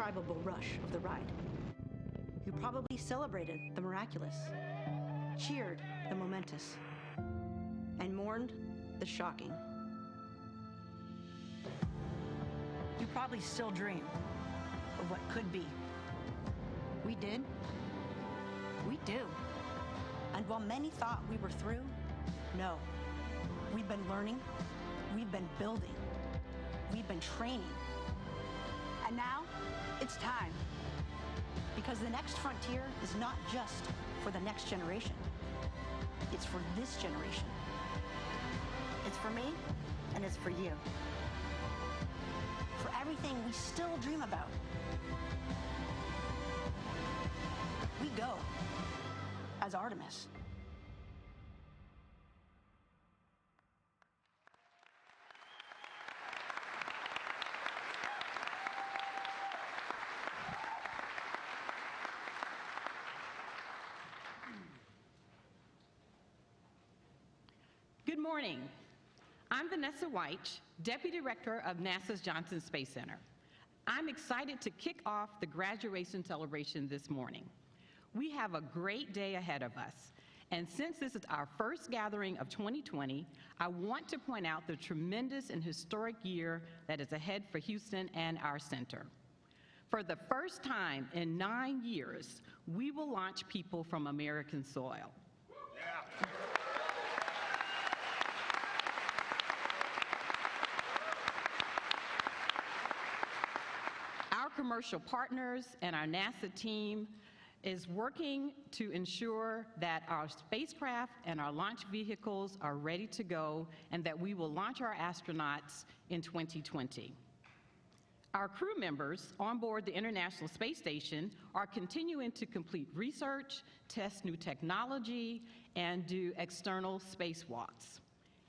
indescribable rush of the ride. You probably celebrated the miraculous, cheered the momentous, and mourned the shocking. You probably still dream of what could be. We did. We do. And while many thought we were through, no. We've been learning, we've been building, we've been training. And now, it's time. Because the next frontier is not just for the next generation. It's for this generation. It's for me, and it's for you. For everything we still dream about. We go as Artemis. Good morning. I'm Vanessa White, Deputy Director of NASA's Johnson Space Center. I'm excited to kick off the graduation celebration this morning. We have a great day ahead of us, and since this is our first gathering of 2020, I want to point out the tremendous and historic year that is ahead for Houston and our center. For the first time in 9 years, we will launch people from American soil. Yeah. Our commercial partners and our NASA team is working to ensure that our spacecraft and our launch vehicles are ready to go and that we will launch our astronauts in 2020. Our crew members on board the International Space Station are continuing to complete research, test new technology, and do external spacewalks,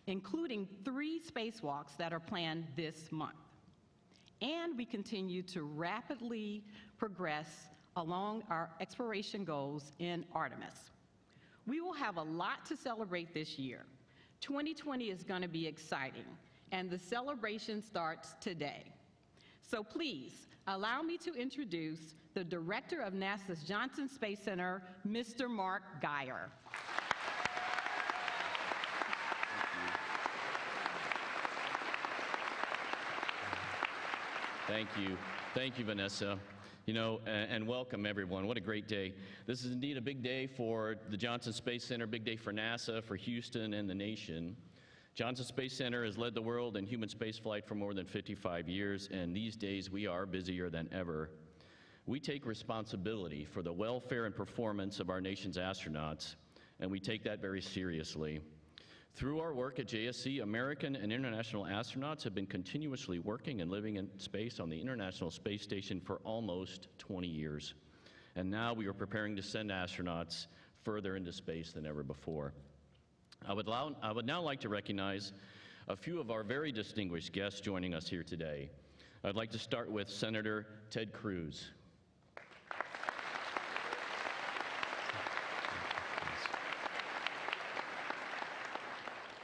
including 3 spacewalks that are planned this month. And we continue to rapidly progress along our exploration goals in Artemis. We will have a lot to celebrate this year. 2020 is going to be exciting, and the celebration starts today. So please, allow me to introduce the Director of NASA's Johnson Space Center, Mr. Mark Geyer. Thank you. Thank you, Vanessa. You know, and welcome everyone. What a great day. This is indeed a big day for the Johnson Space Center, big day for NASA, for Houston, and the nation. Johnson Space Center has led the world in human spaceflight for more than 55 years, and these days we are busier than ever. We take responsibility for the welfare and performance of our nation's astronauts, and we take that very seriously. Through our work at JSC, American and international astronauts have been continuously working and living in space on the International Space Station for almost 20 years. And now we are preparing to send astronauts further into space than ever before. I would now like to recognize a few of our very distinguished guests joining us here today. I'd like to start with Senator Ted Cruz.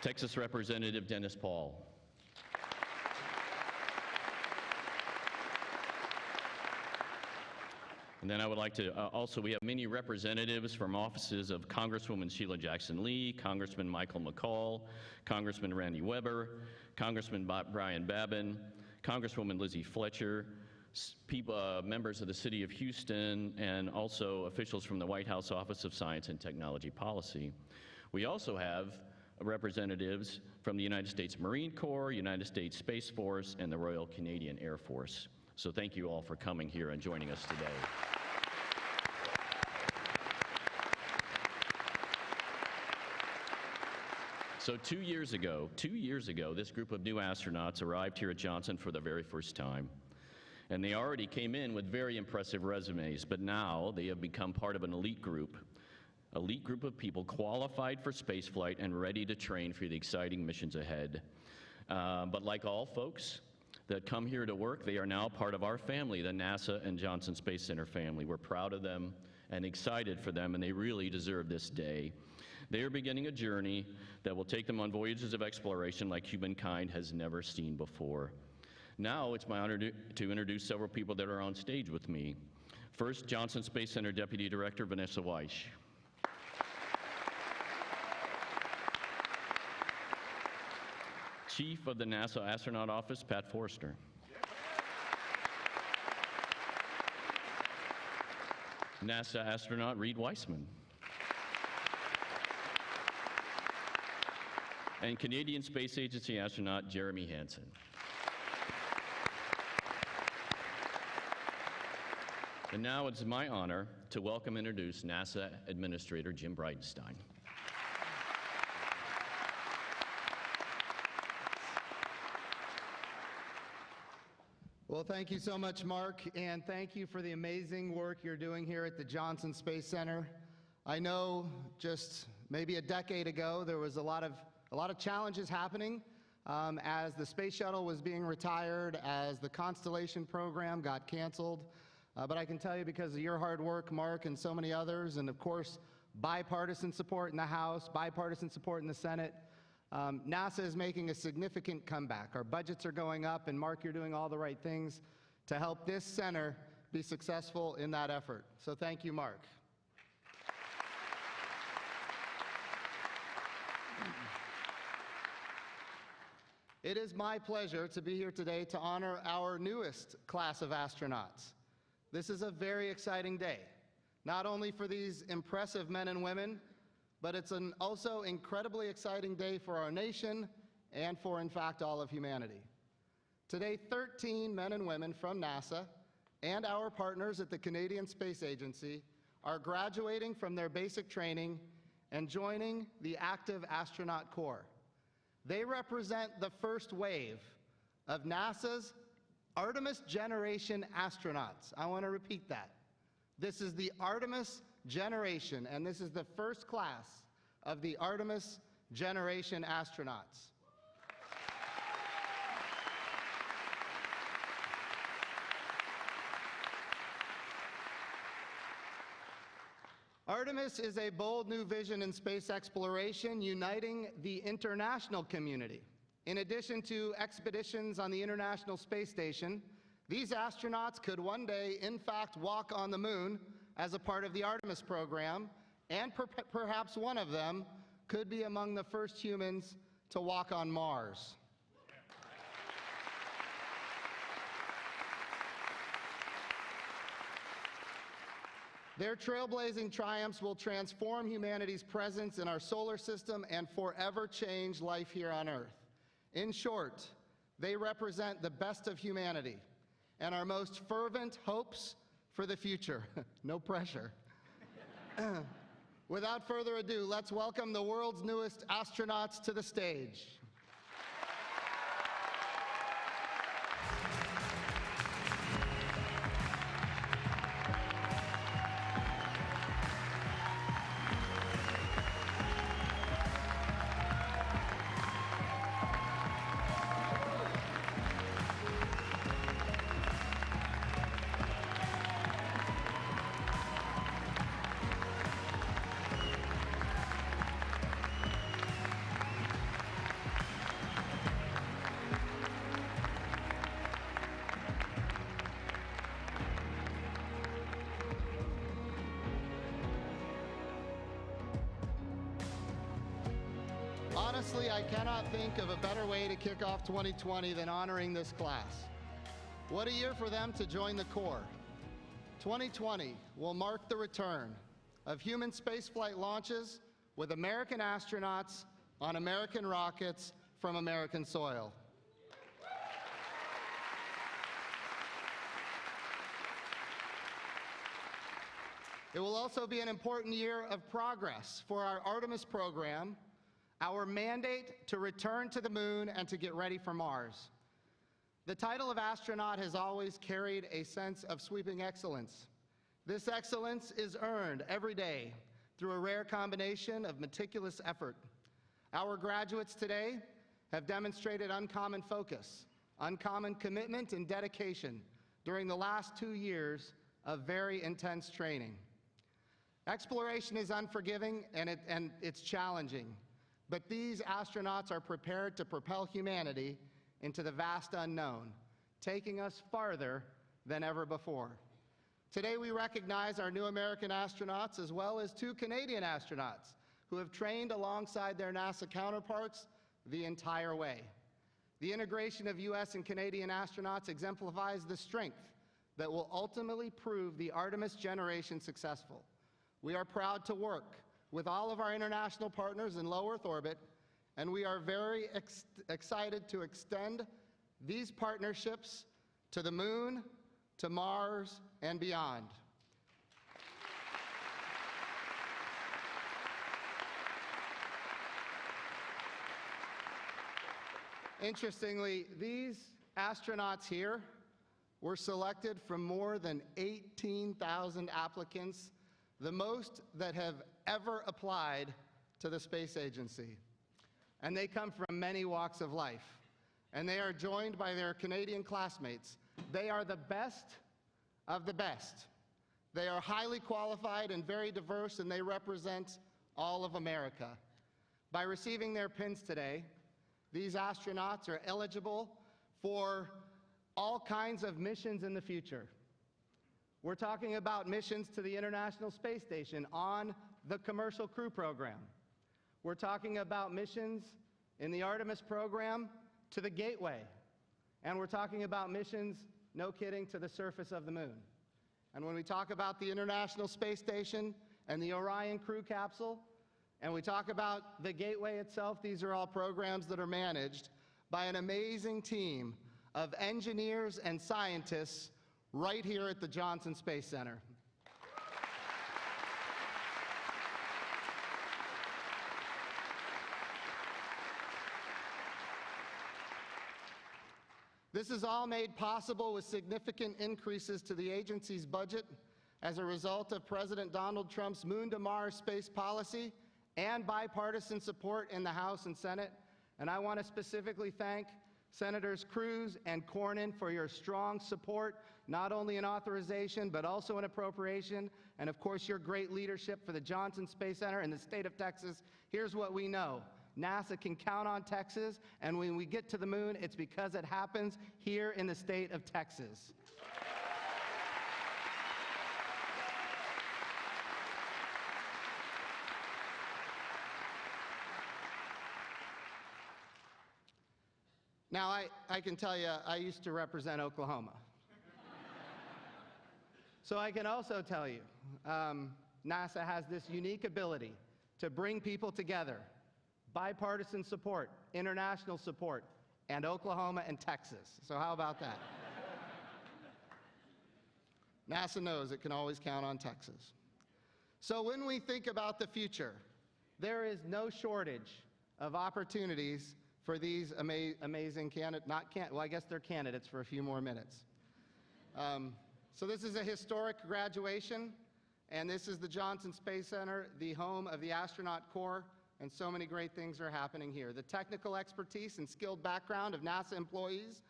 Texas Representative Dennis Paul. And then I would like to also, we have many representatives from offices of Congresswoman Sheila Jackson Lee, Congressman Michael McCall, Congressman Randy Weber, Congressman Brian Babin, Congresswoman Lizzie Fletcher, members of the City of Houston, and also officials from the White House Office of Science and Technology Policy. We also have representatives from the United States Marine Corps, United States Space Force, and the Royal Canadian Air Force. So thank you all for coming here and joining us today. So 2 years ago, this group of new astronauts arrived here at Johnson for the very first time. And they already came in with very impressive resumes, but now they have become part of an elite group of people qualified for spaceflight and ready to train for the exciting missions ahead. But like all folks that come here to work, they are now part of our family, the NASA and Johnson Space Center family. We're proud of them and excited for them, and they really deserve this day. They are beginning a journey that will take them on voyages of exploration like humankind has never seen before. Now it's my honor to introduce several people that are on stage with me. First, Johnson Space Center Deputy Director Vanessa Weish. Chief of the NASA Astronaut Office, Pat Forrester. NASA astronaut Reed Weissman. And Canadian Space Agency astronaut Jeremy Hansen. And now it's my honor to welcome and introduce NASA Administrator Jim Bridenstine. Well, thank you so much, Mark, and thank you for the amazing work you're doing here at the Johnson Space Center. I know just maybe a decade ago there was a lot of challenges happening as the space shuttle was being retired, as the Constellation program got canceled. But I can tell you, because of your hard work, Mark, and so many others, and of course bipartisan support in the House, bipartisan support in the Senate, NASA is making a significant comeback. Our budgets are going up, and Mark, you're doing all the right things to help this center be successful in that effort. So thank you, Mark. It is my pleasure to be here today to honor our newest class of astronauts. This is a very exciting day, not only for these impressive men and women, but it's an also incredibly exciting day for our nation and for, in fact, all of humanity. Today, 13 men and women from NASA and our partners at the Canadian Space Agency are graduating from their basic training and joining the active astronaut corps. They represent the first wave of NASA's Artemis generation astronauts. I want to repeat that. This is the Artemis generation, and this is the first class of the Artemis generation astronauts. Artemis is a bold new vision in space exploration, uniting the international community. In addition to expeditions on the International Space Station, these astronauts could one day, in fact, walk on the moon as a part of the Artemis program, and perhaps one of them could be among the first humans to walk on Mars. Their trailblazing triumphs will transform humanity's presence in our solar system and forever change life here on Earth. In short, they represent the best of humanity and our most fervent hopes for the future. No pressure. Without further ado, let's welcome the world's newest astronauts to the stage. Honestly, I cannot think of a better way to kick off 2020 than honoring this class. What a year for them to join the Corps. 2020 will mark the return of human spaceflight launches with American astronauts on American rockets from American soil. It will also be an important year of progress for our Artemis program, our mandate to return to the moon and to get ready for Mars. The title of astronaut has always carried a sense of sweeping excellence. This excellence is earned every day through a rare combination of meticulous effort. Our graduates today have demonstrated uncommon focus, uncommon commitment and dedication during the last 2 years of very intense training. Exploration is unforgiving and it's challenging. But these astronauts are prepared to propel humanity into the vast unknown, taking us farther than ever before. Today we recognize our new American astronauts as well as 2 Canadian astronauts who have trained alongside their NASA counterparts the entire way. The integration of U.S. and Canadian astronauts exemplifies the strength that will ultimately prove the Artemis generation successful. We are proud to work with all of our international partners in low Earth orbit, and we are very excited to extend these partnerships to the Moon, to Mars, and beyond. Interestingly, these astronauts here were selected from more than 18,000 applicants, the most that have ever applied to the space agency. And they come from many walks of life. And they are joined by their Canadian classmates. They are the best of the best. They are highly qualified and very diverse, and they represent all of America. By receiving their pins today, these astronauts are eligible for all kinds of missions in the future. We're talking about missions to the International Space Station on the Commercial Crew Program. We're talking about missions in the Artemis program to the Gateway. And we're talking about missions, no kidding, to the surface of the Moon. And when we talk about the International Space Station and the Orion crew capsule, and we talk about the Gateway itself, these are all programs that are managed by an amazing team of engineers and scientists right here at the Johnson Space Center. This is all made possible with significant increases to the agency's budget as a result of President Donald Trump's Moon to Mars space policy and bipartisan support in the House and Senate. And I want to specifically thank Senators Cruz and Cornyn for your strong support, not only in authorization, but also in appropriation, and of course your great leadership for the Johnson Space Center and the state of Texas. Here's what we know. NASA can count on Texas, and when we get to the Moon, it's because it happens here in the state of Texas. Now, I can tell you, I used to represent Oklahoma. So I can also tell you, NASA has this unique ability to bring people together. Bipartisan support, international support, and Oklahoma and Texas. So how about that? NASA knows it can always count on Texas. So when we think about the future, there is no shortage of opportunities for these amazing candidates. Well, I guess they're candidates for a few more minutes. So this is a historic graduation, and this is the Johnson Space Center, the home of the astronaut corps. And so many great things are happening here. The technical expertise and skilled background of NASA employees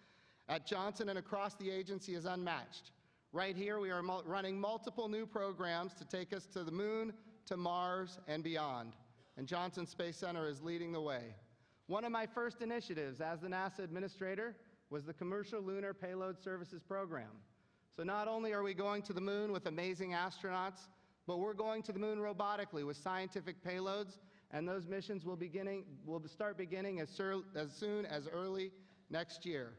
at Johnson and across the agency is unmatched. Right here, we are running multiple new programs to take us to the Moon, to Mars, and beyond. And Johnson Space Center is leading the way. One of my first initiatives as the NASA administrator was the Commercial Lunar Payload Services Program. So not only are we going to the Moon with amazing astronauts, but we're going to the Moon robotically with scientific payloads. And those missions will start beginning as soon as early next year.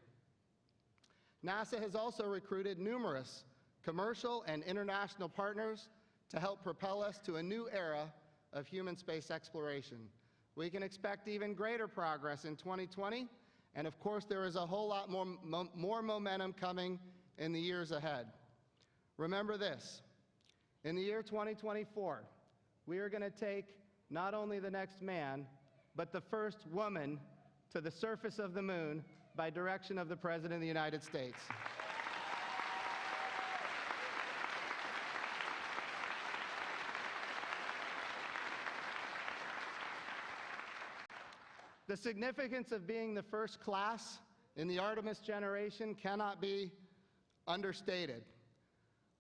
NASA has also recruited numerous commercial and international partners to help propel us to a new era of human space exploration. We can expect even greater progress in 2020, and of course there is a whole lot more momentum coming in the years ahead. Remember this, in the year 2024, we are going to take not only the next man, but the first woman to the surface of the Moon by direction of the President of the United States. The significance of being the first class in the Artemis generation cannot be understated.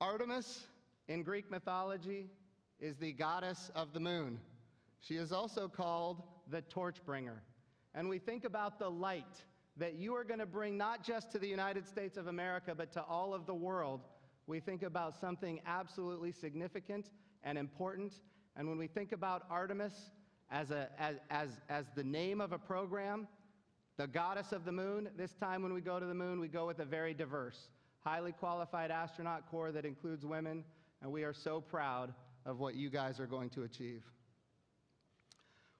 Artemis, in Greek mythology, is the goddess of the Moon. She is also called the torch bringer. And we think about the light that you are going to bring not just to the United States of America, but to all of the world, we think about something absolutely significant and important. And when we think about Artemis as the name of a program, the goddess of the moon, this time when we go to the moon, we go with a very diverse, highly qualified astronaut corps that includes women, and we are so proud of what you guys are going to achieve.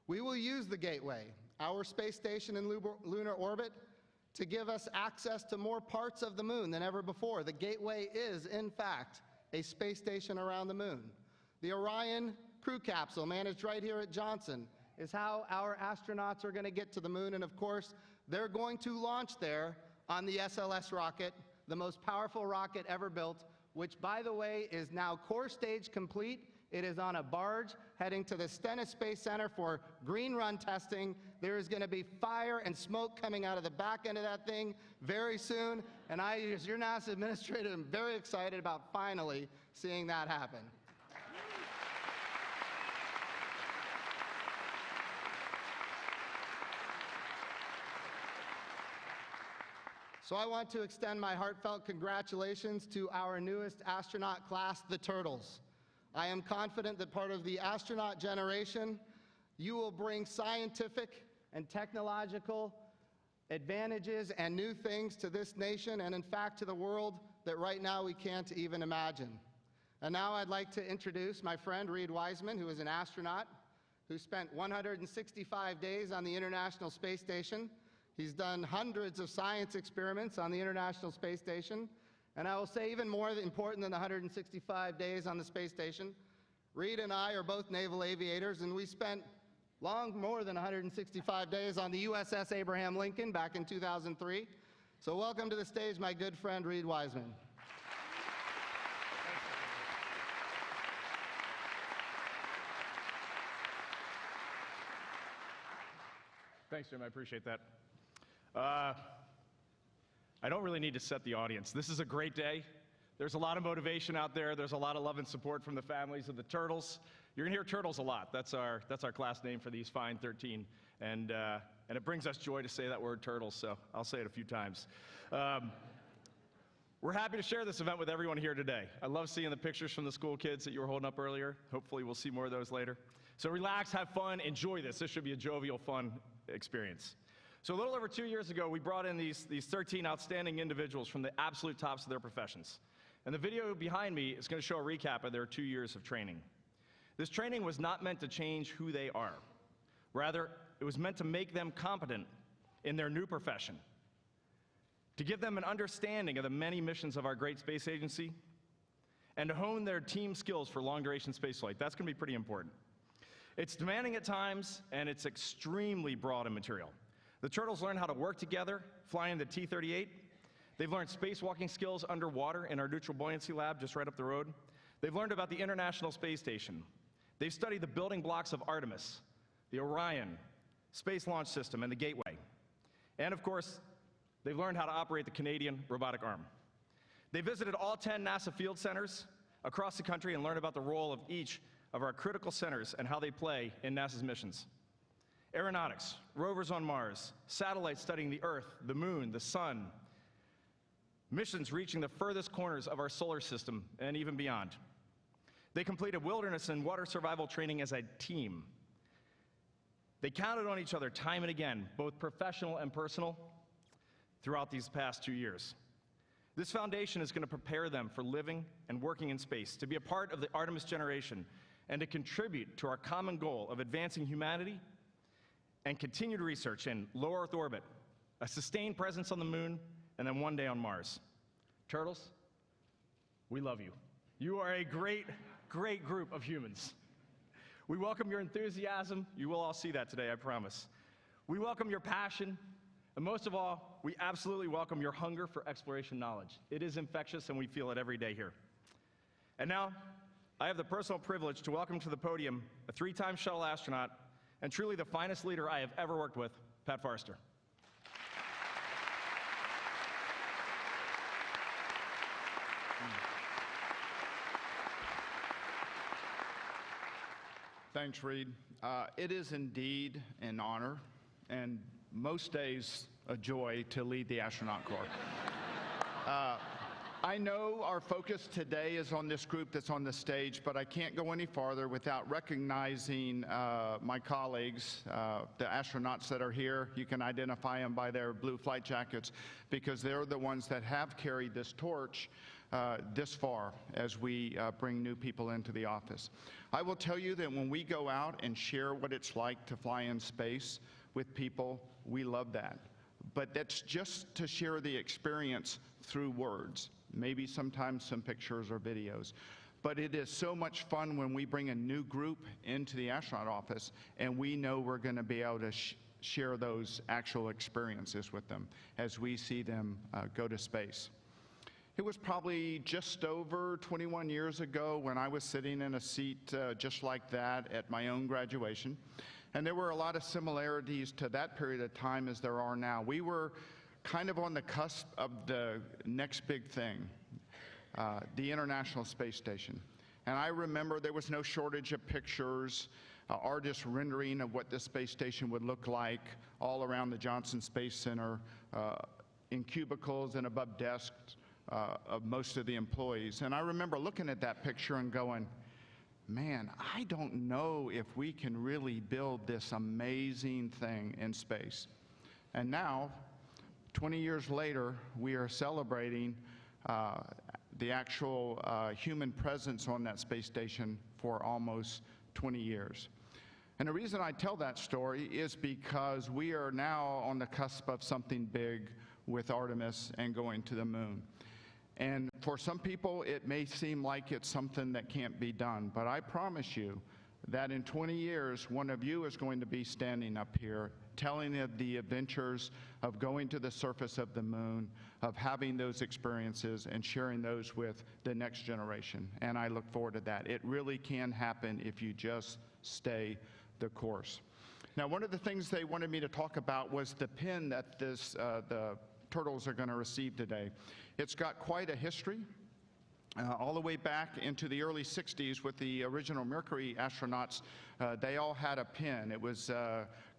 We will use the Gateway, our space station in lunar orbit, to give us access to more parts of the moon than ever before. The Gateway is, in fact, a space station around the moon. The Orion crew capsule, managed right here at Johnson, is how our astronauts are going to get to the moon, and of course, they're going to launch there on the SLS rocket, the most powerful rocket ever built, which, by the way, is now core stage complete. It is on a barge heading to the Stennis Space Center for green run testing. There is going to be fire and smoke coming out of the back end of that thing very soon, and I, as your NASA administrator, am very excited about finally seeing that happen. So I want to extend my heartfelt congratulations to our newest astronaut class, the Turtles. I am confident that part of the astronaut generation, you will bring scientific and technological advantages and new things to this nation and, in fact, to the world that right now we can't even imagine. And now I'd like to introduce my friend Reed Wiseman, who is an astronaut who spent 165 days on the International Space Station. He's done hundreds of science experiments on the International Space Station. And I will say, even more important than the 165 days on the space station, Reed and I are both naval aviators, and we spent long more than 165 days on the USS Abraham Lincoln back in 2003. So welcome to the stage, my good friend Reed Wiseman. Thanks, Jim. I appreciate that. I don't really need to set the audience. This is a great day. There's a lot of motivation out there. There's a lot of love and support from the families of the Turtles. You're going to hear Turtles a lot. That's our class name for these fine 13. And it brings us joy to say that word, Turtles, so I'll say it a few times. We're happy to share this event with everyone here today. I love seeing the pictures from the school kids that you were holding up earlier. Hopefully we'll see more of those later. So relax, have fun, enjoy this. This should be a jovial, fun experience. So a little over 2 years ago, we brought in these 13 outstanding individuals from the absolute tops of their professions. And the video behind me is going to show a recap of their 2 years of training. This training was not meant to change who they are. Rather, it was meant to make them competent in their new profession, to give them an understanding of the many missions of our great space agency, and to hone their team skills for long-duration spaceflight. That's going to be pretty important. It's demanding at times, and it's extremely broad in material. The Turtles learn how to work together, flying the T-38. They've learned spacewalking skills underwater in our neutral buoyancy lab just right up the road. They've learned about the International Space Station. They've studied the building blocks of Artemis, the Orion Space Launch System, and the Gateway. And of course, they've learned how to operate the Canadian robotic arm. They visited all 10 NASA field centers across the country and learned about the role of each of our critical centers and how they play in NASA's missions. Aeronautics, rovers on Mars, satellites studying the Earth, the Moon, the Sun, missions reaching the furthest corners of our solar system and even beyond. They completed wilderness and water survival training as a team. They counted on each other time and again, both professional and personal, throughout these past 2 years. This foundation is going to prepare them for living and working in space, to be a part of the Artemis generation, and to contribute to our common goal of advancing humanity and continued research in low Earth orbit, a sustained presence on the moon, and then one day on Mars. Turtles, we love you. You are a great, great group of humans. We welcome your enthusiasm. You will all see that today, I promise. We welcome your passion, and most of all, we absolutely welcome your hunger for exploration knowledge. It is infectious, and we feel it every day here. And now, I have the personal privilege to welcome to the podium a 3-time shuttle astronaut and truly the finest leader I have ever worked with, Pat Forrester. Thanks, Reed. It is indeed an honor, and most days a joy to lead the astronaut corps. I know our focus today is on this group that's on the stage, but I can't go any farther without recognizing my colleagues, the astronauts that are here. You can identify them by their blue flight jackets because they're the ones that have carried this torch this far as we bring new people into the office. I will tell you that when we go out and share what it's like to fly in space with people, we love that. But that's just to share the experience through words, maybe sometimes some pictures or videos. But it is so much fun when we bring a new group into the astronaut office and we know we're going to be able to share those actual experiences with them as we see them go to space. It was probably just over 21 years ago when I was sitting in a seat just like that at my own graduation. And there were a lot of similarities to that period of time as there are now. We were kind of on the cusp of the next big thing, the International Space Station. And I remember there was no shortage of pictures, artist rendering of what this space station would look like all around the Johnson Space Center, in cubicles and above desks of most of the employees. And I remember looking at that picture and going, man, I don't know if we can really build this amazing thing in space. And now, 20 years later, we are celebrating the actual human presence on that space station for almost 20 years. And the reason I tell that story is because we are now on the cusp of something big with Artemis and going to the moon. And for some people, it may seem like it's something that can't be done, but I promise you that in 20 years, one of you is going to be standing up here telling of the adventures of going to the surface of the moon, of having those experiences and sharing those with the next generation. And I look forward to that. It really can happen if you just stay the course. Now, one of the things they wanted me to talk about was the pin that the turtles are going to receive today. It's got quite a history. All the way back into the early 60s with the original Mercury astronauts, they all had a pin. It was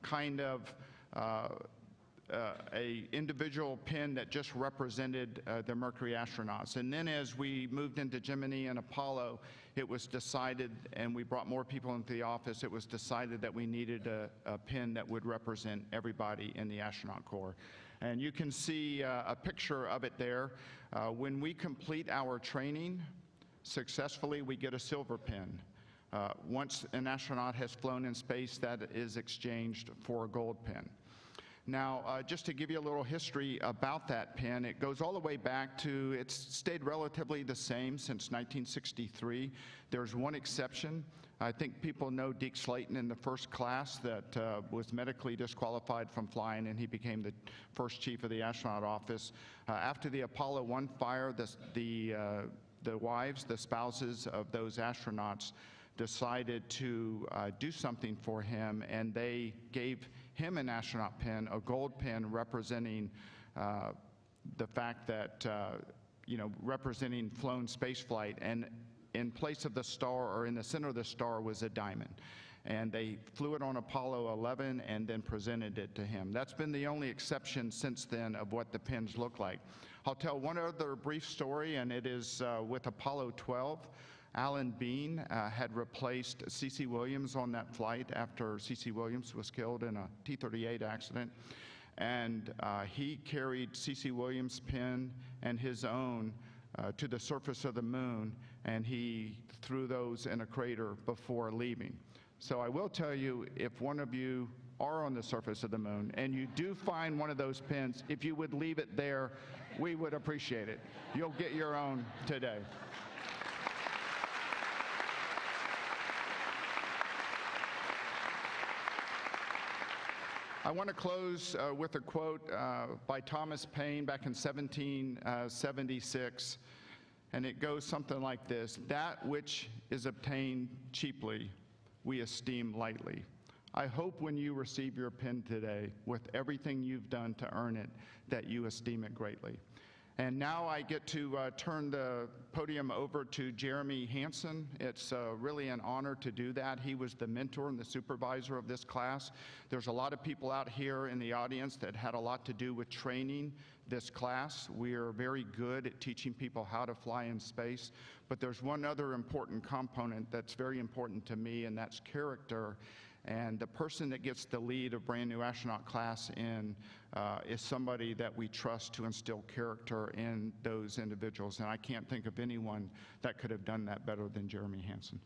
kind of a individual pin that just represented the Mercury astronauts. And then as we moved into Gemini and Apollo, it was decided, and we brought more people into the office, it was decided that we needed a pin that would represent everybody in the astronaut corps. And you can see a picture of it there. When we complete our training successfully, we get a silver pin. Once an astronaut has flown in space, that is exchanged for a gold pin. Now, just to give you a little history about that pin, it goes all the way back to, it's stayed relatively the same since 1963. There's one exception. I think people know Deke Slayton in the first class that was medically disqualified from flying, and he became the first chief of the astronaut office. After the Apollo 1 fire, the wives, the spouses of those astronauts decided to do something for him, and they gave him an astronaut pin, a gold pin representing the fact that, representing flown space flight. And in place of the star, or in the center of the star, was a diamond. And they flew it on Apollo 11 and then presented it to him. That's been the only exception since then of what the pins look like. I'll tell one other brief story, and it is with Apollo 12. Alan Bean had replaced C.C. Williams on that flight after C.C. Williams was killed in a T-38 accident. And he carried C.C. Williams' pin and his own to the surface of the moon, and he threw those in a crater before leaving. So I will tell you, if one of you are on the surface of the moon and you do find one of those pins, if you would leave it there, we would appreciate it. You'll get your own today. I want to close with a quote by Thomas Paine back in 1776, and it goes something like this: "That which is obtained cheaply, we esteem lightly." I hope when you receive your pin today, with everything you've done to earn it, that you esteem it greatly. And now I get to turn the podium over to Jeremy Hansen. It's really an honor to do that. He was the mentor and the supervisor of this class. There's a lot of people out here in the audience that had a lot to do with training this class. We are very good at teaching people how to fly in space, but there's one other important component that's very important to me, and that's character. And the person that gets the lead of brand new astronaut class in is somebody that we trust to instill character in those individuals. And I can't think of anyone that could have done that better than Jeremy Hansen.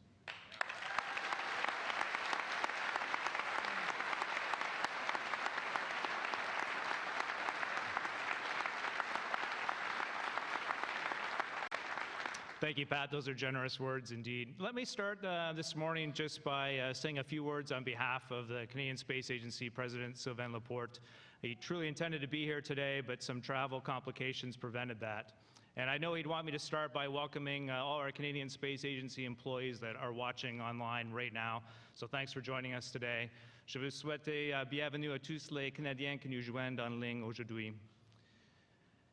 Thank you, Pat. Those are generous words indeed. Let me start this morning just by saying a few words on behalf of the Canadian Space Agency President Sylvain Laporte. He truly intended to be here today, but some travel complications prevented that. And I know he'd want me to start by welcoming all our Canadian Space Agency employees that are watching online right now. So thanks for joining us today. Je veux souhaiter bienvenue à tous les Canadiens qui nous joignent en ligne aujourd'hui.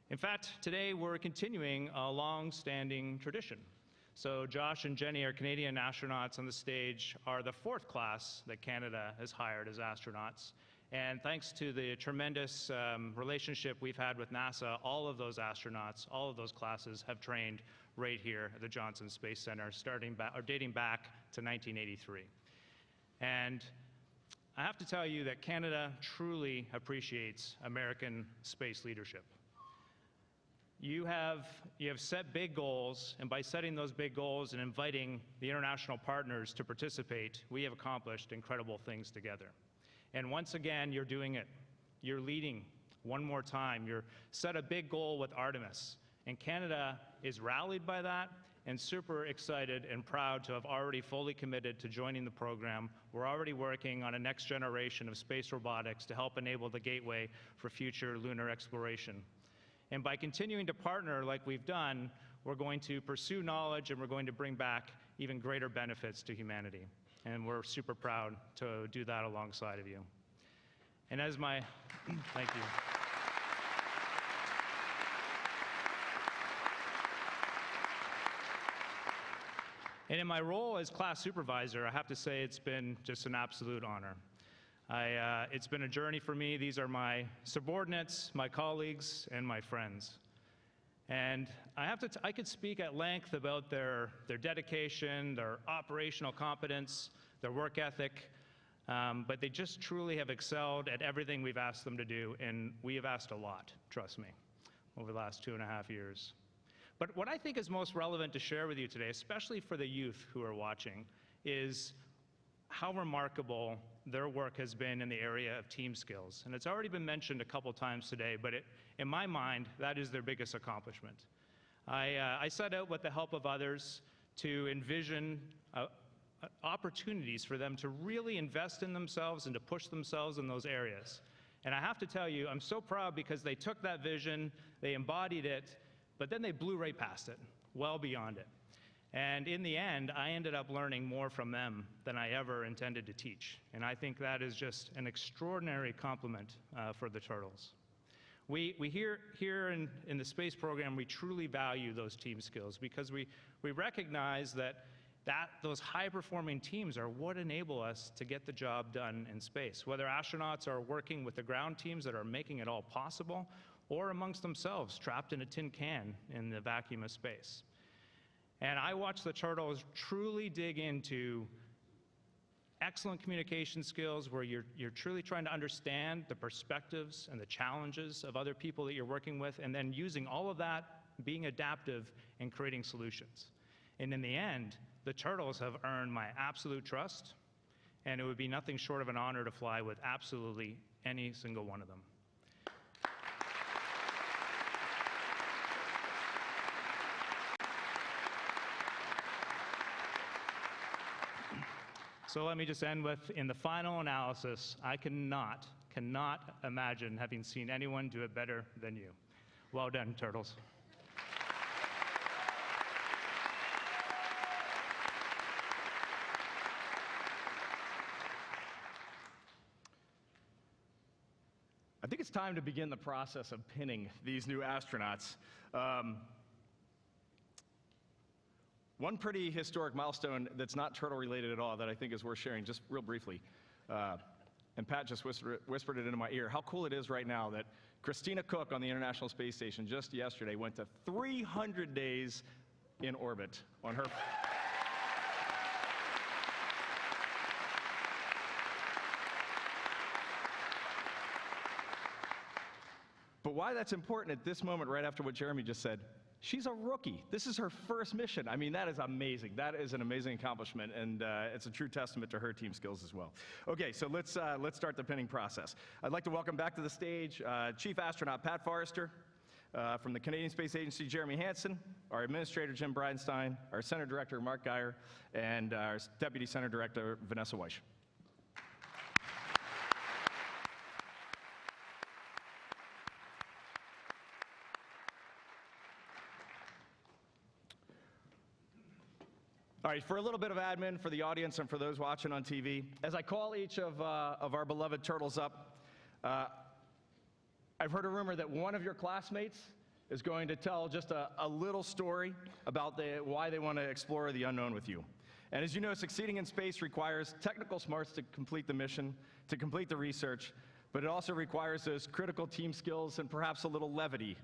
In fact, today we're continuing a long-standing tradition. So Josh and Jenny, our Canadian astronauts on the stage, are the 4th class that Canada has hired as astronauts. And thanks to the tremendous relationship we've had with NASA, all of those astronauts, all of those classes have trained right here at the Johnson Space Center, dating back to 1983. And I have to tell you that Canada truly appreciates American space leadership. You have set big goals, and by setting those big goals and inviting the international partners to participate, we have accomplished incredible things together. And once again, you're doing it. You're leading one more time. You're set a big goal with Artemis, and Canada is rallied by that and super excited and proud to have already fully committed to joining the program. We're already working on a next generation of space robotics to help enable the gateway for future lunar exploration. And by continuing to partner like we've done, we're going to pursue knowledge and we're going to bring back even greater benefits to humanity. And we're super proud to do that alongside of you. And as my, thank you. And in my role as class supervisor, I have to say it's been just an absolute honor. It's been a journey for me. These are my subordinates, my colleagues, and my friends. And I could speak at length about their dedication, their operational competence, their work ethic, but they just truly have excelled at everything we've asked them to do, and we have asked a lot, trust me, over the last 2.5 years. But what I think is most relevant to share with you today, especially for the youth who are watching, is how remarkable their work has been in the area of team skills. And it's already been mentioned a couple times today, but in my mind, that is their biggest accomplishment. I set out with the help of others to envision opportunities for them to really invest in themselves and to push themselves in those areas. And I have to tell you, I'm so proud because they took that vision, they embodied it, but then they blew right past it, well beyond it. And in the end, I ended up learning more from them than I ever intended to teach. And I think that is just an extraordinary compliment for the Turtles. We here in the space program, we truly value those team skills because we recognize that those high-performing teams are what enable us to get the job done in space. Whether astronauts are working with the ground teams that are making it all possible, or amongst themselves, trapped in a tin can in the vacuum of space. And I watch the Turtles truly dig into excellent communication skills where you're truly trying to understand the perspectives and the challenges of other people that you're working with, and then using all of that, being adaptive and creating solutions. And in the end, the Turtles have earned my absolute trust, and it would be nothing short of an honor to fly with absolutely any single one of them. So let me just end with, in the final analysis, I cannot imagine having seen anyone do it better than you. Well done, Turtles. I think it's time to begin the process of pinning these new astronauts. One pretty historic milestone that's not turtle related at all that I think is worth sharing just real briefly, and Pat just whispered it into my ear, how cool it is right now that Christina Cook on the International Space Station just yesterday went to 300 days in orbit on her. But why that's important at this moment, right after what Jeremy just said, she's a rookie. This is her first mission. I mean, that is amazing. That is an amazing accomplishment, and it's a true testament to her team skills as well. Okay, so let's start the pinning process. I'd like to welcome back to the stage Chief Astronaut Pat Forrester, from the Canadian Space Agency, Jeremy Hansen, our Administrator, Jim Bridenstine, our Center Director, Mark Geyer, and our Deputy Center Director, Vanessa Weish. All right, for a little bit of admin for the audience and for those watching on TV, as I call each of our beloved turtles up, I've heard a rumor that one of your classmates is going to tell just a little story about why they want to explore the unknown with you. And as you know, succeeding in space requires technical smarts to complete the mission, to complete the research, but it also requires those critical team skills and perhaps a little levity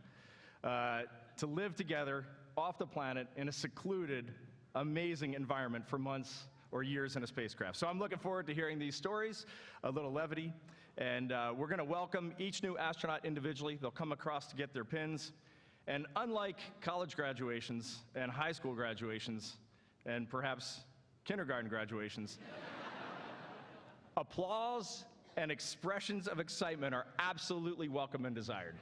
to live together off the planet in a secluded, amazing environment for months or years in a spacecraft. So I'm looking forward to hearing these stories, a little levity, and we're going to welcome each new astronaut individually. They'll come across to get their pins, and unlike college graduations and high school graduations and perhaps kindergarten graduations, applause and expressions of excitement are absolutely welcome and desired.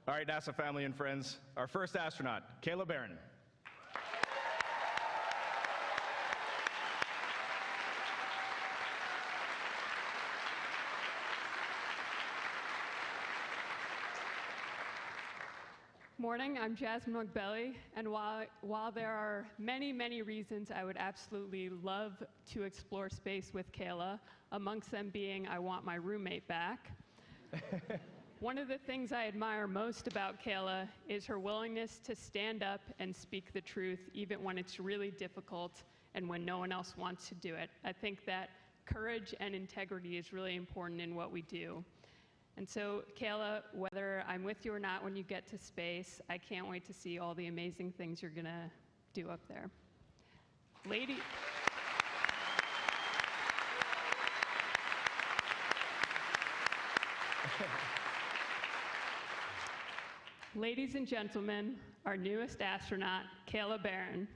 All right, NASA family and friends, our first astronaut, Kayla Barron. Morning, I'm Jasmine McBelly, and while there are many, many reasons I would absolutely love to explore space with Kayla, amongst them being I want my roommate back, one of the things I admire most about Kayla is her willingness to stand up and speak the truth even when it's really difficult and when no one else wants to do it. I think that courage and integrity is really important in what we do. And so, Kayla, whether I'm with you or not when you get to space, I can't wait to see all the amazing things you're gonna do up there. Ladies and gentlemen, our newest astronaut, Kayla Barron.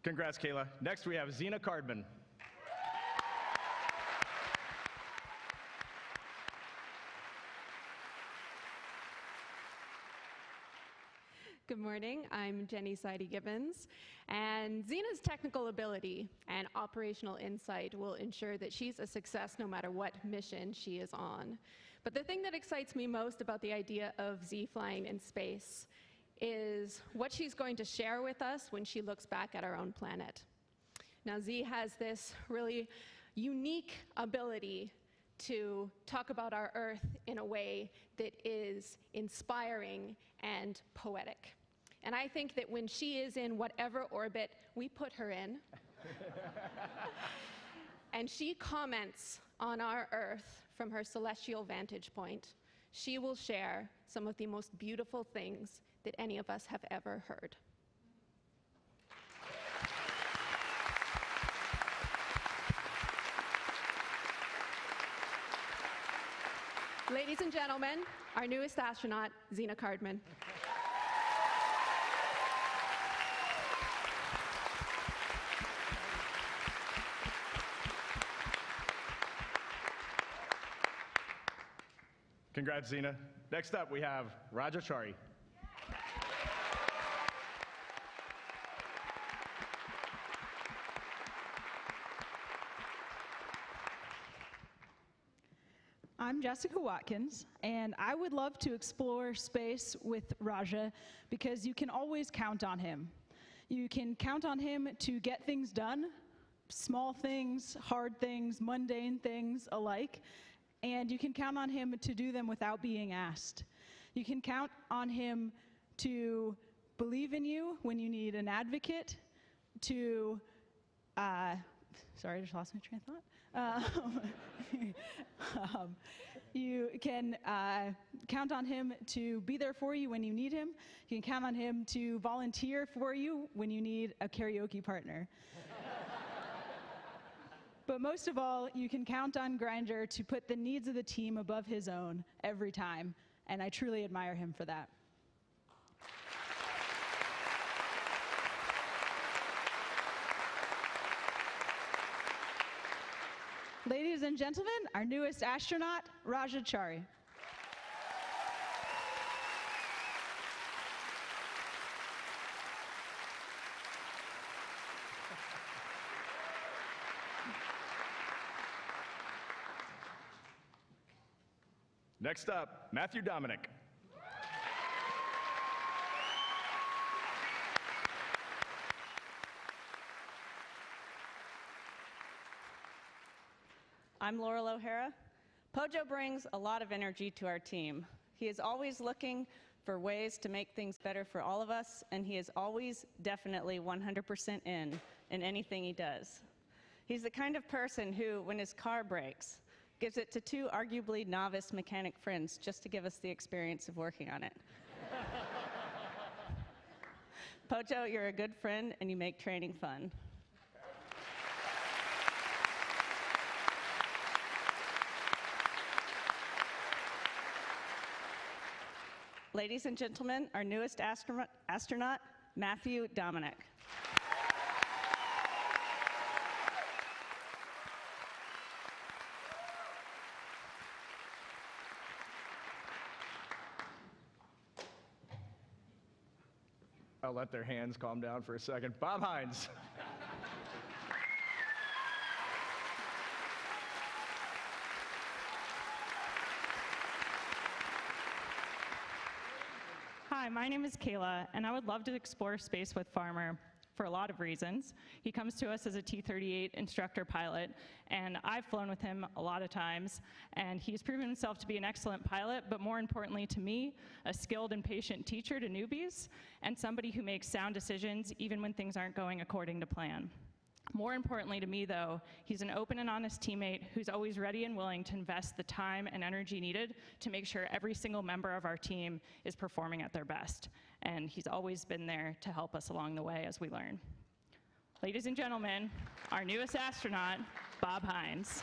Congrats, Kayla. Next, we have Zena Cardman. Good morning, I'm Jenny Seide-Gibbons, and Zena's technical ability and operational insight will ensure that she's a success no matter what mission she is on. But the thing that excites me most about the idea of Z flying in space is what she's going to share with us when she looks back at our own planet. Now, Z has this really unique ability to talk about our Earth in a way that is inspiring and poetic. And I think that when she is in whatever orbit we put her in, and she comments on our Earth from her celestial vantage point, she will share some of the most beautiful things that any of us have ever heard. Ladies and gentlemen, our newest astronaut, Zena Cardman. Congrats, Zena. Next up, we have Raja Chari. Jessica Watkins, and I would love to explore space with Raja because you can always count on him. You can count on him to get things done, small things, hard things, mundane things alike, and you can count on him to do them without being asked. You can count on him to believe in you when you need an advocate, to, sorry, I just lost my train of thought. You can count on him to be there for you when you need him. You can count on him to volunteer for you when you need a karaoke partner. But most of all, you can count on Grainger to put the needs of the team above his own every time, and I truly admire him for that. Ladies and gentlemen, our newest astronaut, Raja Chari. Next up, Matthew Dominic. I'm Laurel O'Hara. Pojo brings a lot of energy to our team. He is always looking for ways to make things better for all of us, and he is always definitely 100% in anything he does. He's the kind of person who, when his car breaks, gives it to two arguably novice mechanic friends just to give us the experience of working on it. Pojo, you're a good friend, and you make training fun. Ladies and gentlemen, our newest astronaut, Matthew Dominic. I'll let their hands calm down for a second. Bob Hines. Hi, my name is Kayla, and I would love to explore space with Farmer for a lot of reasons. He comes to us as a T-38 instructor pilot, and I've flown with him a lot of times, and he's proven himself to be an excellent pilot, but more importantly to me, a skilled and patient teacher to newbies, and somebody who makes sound decisions even when things aren't going according to plan. More importantly to me, though, he's an open and honest teammate who's always ready and willing to invest the time and energy needed to make sure every single member of our team is performing at their best. And he's always been there to help us along the way as we learn. Ladies and gentlemen, our newest astronaut, Bob Hines.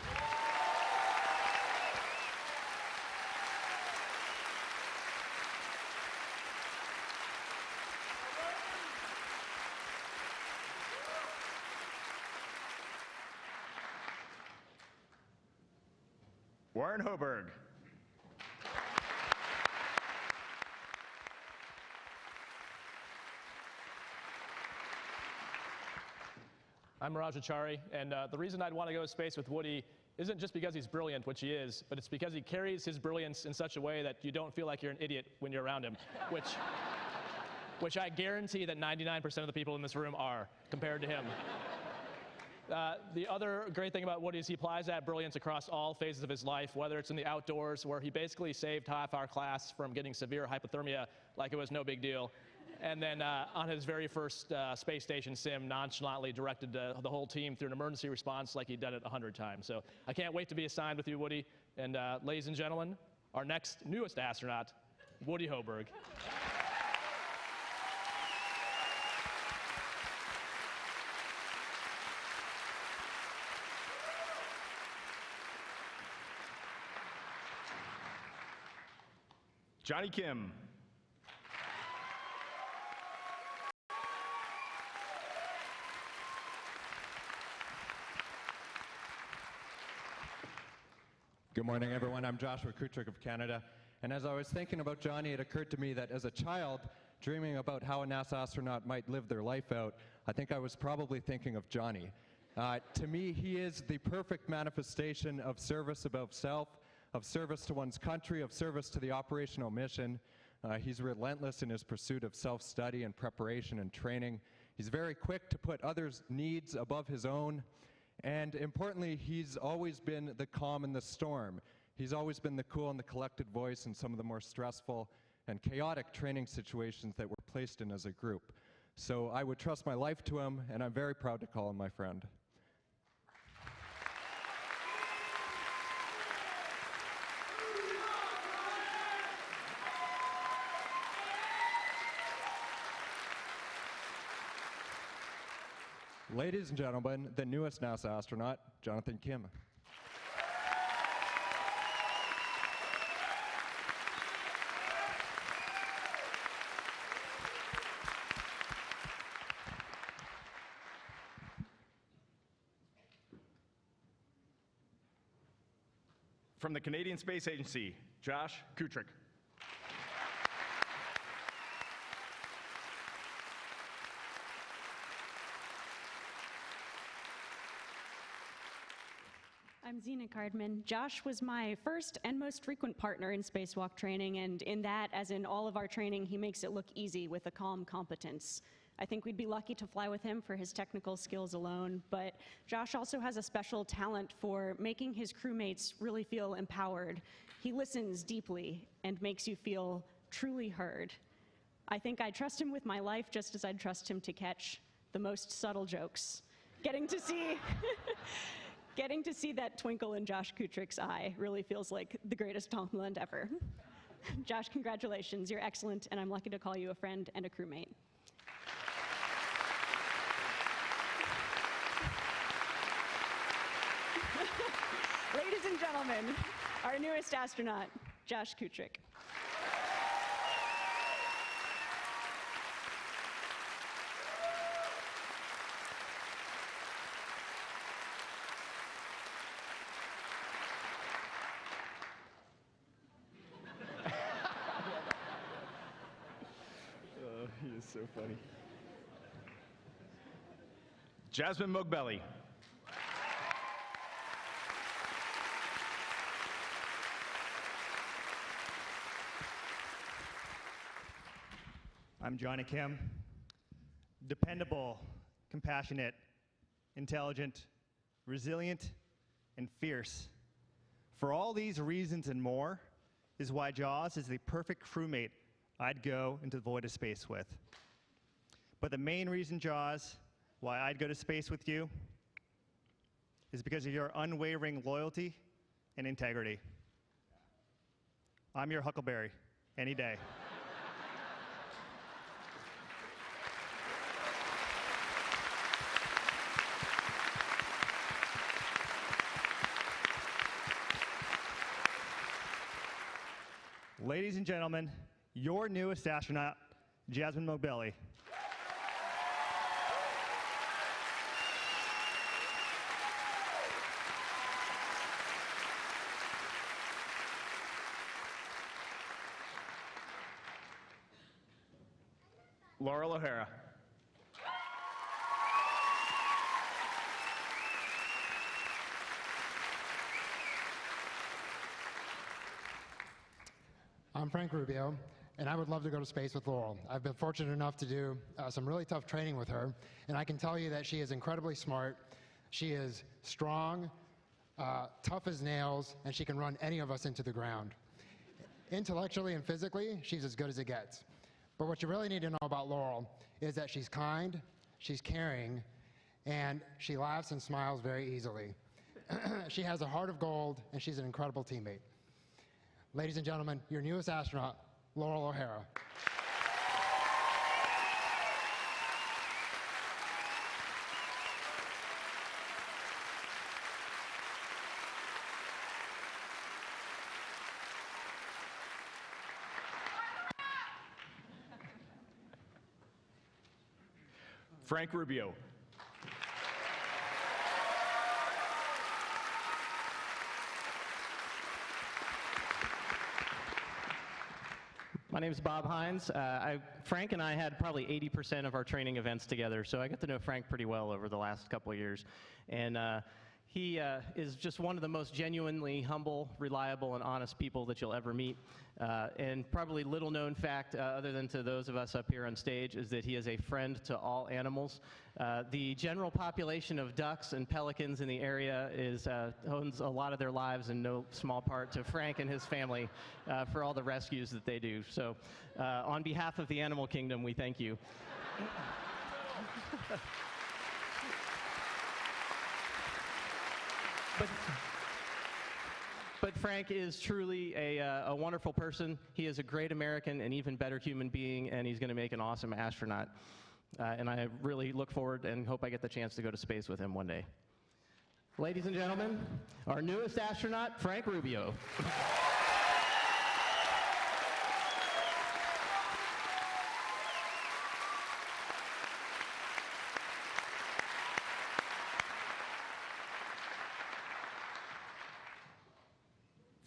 Warren Hoberg. I'm Raja Chari, and the reason I'd want to go to space with Woody isn't just because he's brilliant, which he is, but it's because he carries his brilliance in such a way that you don't feel like you're an idiot when you're around him, which I guarantee that 99% of the people in this room are, compared to him. The other great thing about Woody is he applies that brilliance across all phases of his life, whether it's in the outdoors, where he basically saved half our class from getting severe hypothermia like it was no big deal, and then on his very first space station sim, nonchalantly directed the whole team through an emergency response like he'd done it 100 times. So I can't wait to be assigned with you, Woody. And ladies and gentlemen, our next newest astronaut, Woody Hoberg. Johnny Kim. Good morning, everyone. I'm Joshua Kutrick of Canada. And as I was thinking about Johnny, it occurred to me that as a child, dreaming about how a NASA astronaut might live their life out, I think I was probably thinking of Johnny. To me, he is the perfect manifestation of service above self, of service to one's country, of service to the operational mission. He's relentless in his pursuit of self-study and preparation and training. He's very quick to put others' needs above his own. And importantly, he's always been the calm in the storm. He's always been the cool and the collected voice in some of the more stressful and chaotic training situations that we're placed in as a group. So I would trust my life to him, and I'm very proud to call him my friend. Ladies and gentlemen, the newest NASA astronaut, Jonathan Kim. From the Canadian Space Agency, Josh Kutrick. I'm Zena Cardman. Josh was my first and most frequent partner in spacewalk training, and in that, as in all of our training, he makes it look easy with a calm competence. I think we'd be lucky to fly with him for his technical skills alone, but Josh also has a special talent for making his crewmates really feel empowered. He listens deeply and makes you feel truly heard. I think I trust him with my life just as I'd trust him to catch the most subtle jokes. Getting to see that twinkle in Josh Kutrick's eye really feels like the greatest compliment ever. Josh, congratulations, you're excellent, and I'm lucky to call you a friend and a crewmate. Ladies and gentlemen, our newest astronaut, Josh Kutrick. He is so funny. Jasmine Mogbelli. I'm Johnny Kim. Dependable, compassionate, intelligent, resilient, and fierce. For all these reasons and more is why Jaws is the perfect crewmate I'd go into the void of space with. But the main reason, Jaws, why I'd go to space with you is because of your unwavering loyalty and integrity. I'm your Huckleberry, any day. Ladies and gentlemen, your newest astronaut, Jasmine Mogbelli. Laurel O'Hara. I'm Frank Rubio, and I would love to go to space with Laurel. I've been fortunate enough to do some really tough training with her, and I can tell you that she is incredibly smart. She is strong, tough as nails, and she can run any of us into the ground. Intellectually and physically, she's as good as it gets. But what you really need to know about Laurel is that she's kind, she's caring, and she laughs and smiles very easily. She has a heart of gold, and she's an incredible teammate. Ladies and gentlemen, your newest astronaut, Laurel O'Hara. Frank Rubio. My name is Bob Hines. Frank and I had probably 80% of our training events together, so I got to know Frank pretty well over the last couple of years. And He is just one of the most genuinely humble, reliable, and honest people that you'll ever meet. And probably little known fact, other than to those of us up here on stage, is that he is a friend to all animals. The general population of ducks and pelicans in the area owns a lot of their lives in no small part to Frank and his family for all the rescues that they do. So on behalf of the animal kingdom, we thank you. But Frank is truly a wonderful person. He is a great American, an even better human being, and he's going to make an awesome astronaut. And I really look forward and hope I get the chance to go to space with him one day. Ladies and gentlemen, our newest astronaut, Frank Rubio.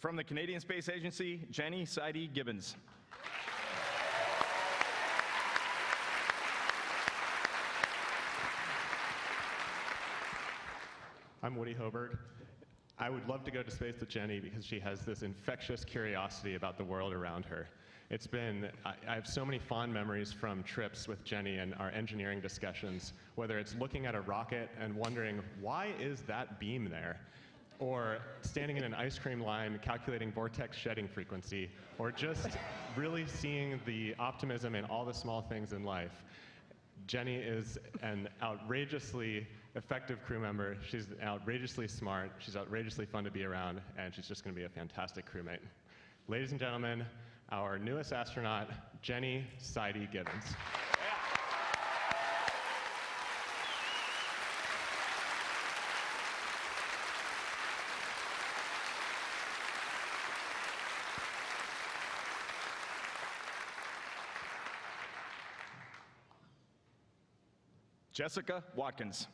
From the Canadian Space Agency, Jenny Seide Gibbons. I'm Woody Hobart. I would love to go to space with Jenny because she has this infectious curiosity about the world around her. I have so many fond memories from trips with Jenny and our engineering discussions, whether it's looking at a rocket and wondering, why is that beam there? Or standing in an ice cream line calculating vortex shedding frequency, or just really seeing the optimism in all the small things in life. Jenny is an outrageously effective crew member. She's outrageously smart. She's outrageously fun to be around, and she's just going to be a fantastic crewmate. Ladies and gentlemen, our newest astronaut, Jenny Seide Gibbons. Jessica Watkins.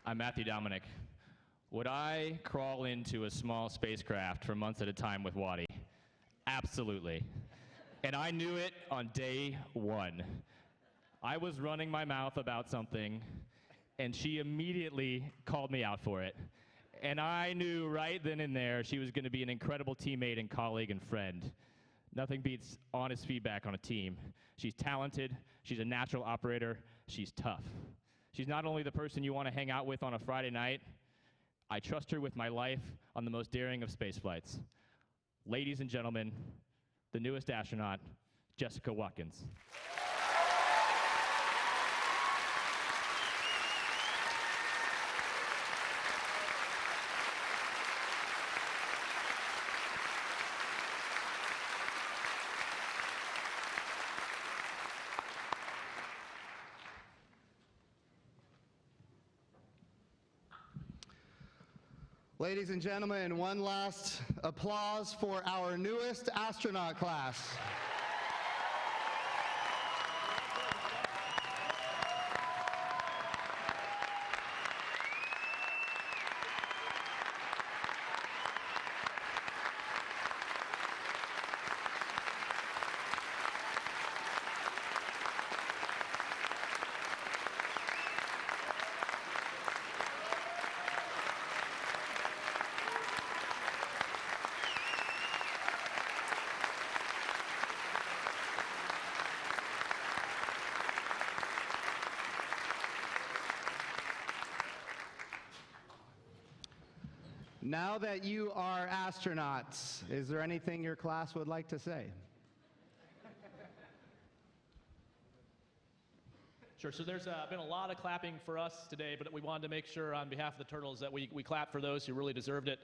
I'm Matthew Dominic. Would I crawl into a small spacecraft for months at a time with Waddy? Absolutely. And I knew it on day one. I was running my mouth about something, and she immediately called me out for it. And I knew right then and there she was going to be an incredible teammate and colleague and friend. Nothing beats honest feedback on a team. She's talented, she's a natural operator, she's tough. She's not only the person you want to hang out with on a Friday night, I trust her with my life on the most daring of space flights. Ladies and gentlemen, the newest astronaut, Jessica Watkins. Ladies and gentlemen, one last applause for our newest astronaut class. Now that you are astronauts, is there anything your class would like to say? Sure, so there's been a lot of clapping for us today, but we wanted to make sure on behalf of the Turtles that we clap for those who really deserved it.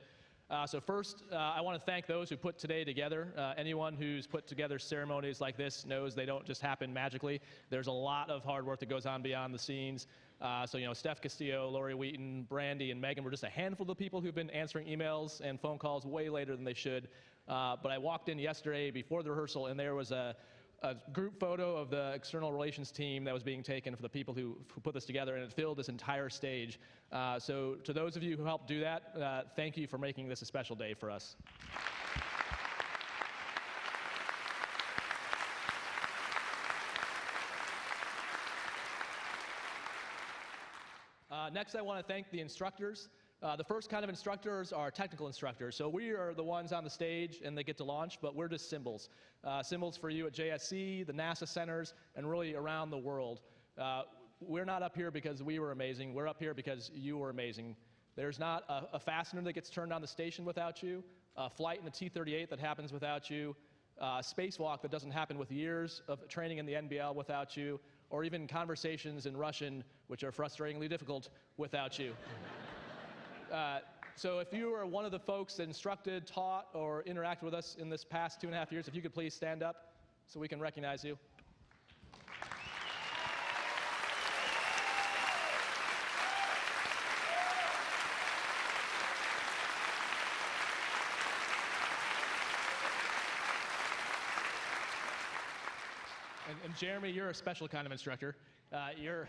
So first, I want to thank those who put today together. Anyone who's put together ceremonies like this knows they don't just happen magically. There's a lot of hard work that goes on beyond the scenes. So, Steph Castillo, Lori Wheaton, Brandy, and Megan were just a handful of people who've been answering emails and phone calls way later than they should. But I walked in yesterday before the rehearsal, and there was a group photo of the external relations team that was being taken for the people who put this together, and it filled this entire stage. So to those of you who helped do that, thank you for making this a special day for us. Next, I want to thank the instructors. The first kind of instructors are technical instructors. So we are the ones on the stage and they get to launch, but we're just symbols. Symbols for you at JSC, the NASA centers, and really around the world. We're not up here because we were amazing. We're up here because you were amazing. There's not a fastener that gets turned on the station without you, a flight in the T-38 that happens without you, a spacewalk that doesn't happen with years of training in the NBL without you, or even conversations in Russian, which are frustratingly difficult, without you. So if you are one of the folks that instructed, taught, or interacted with us in this past 2.5 years, if you could please stand up so we can recognize you. And Jeremy, you're a special kind of instructor. You're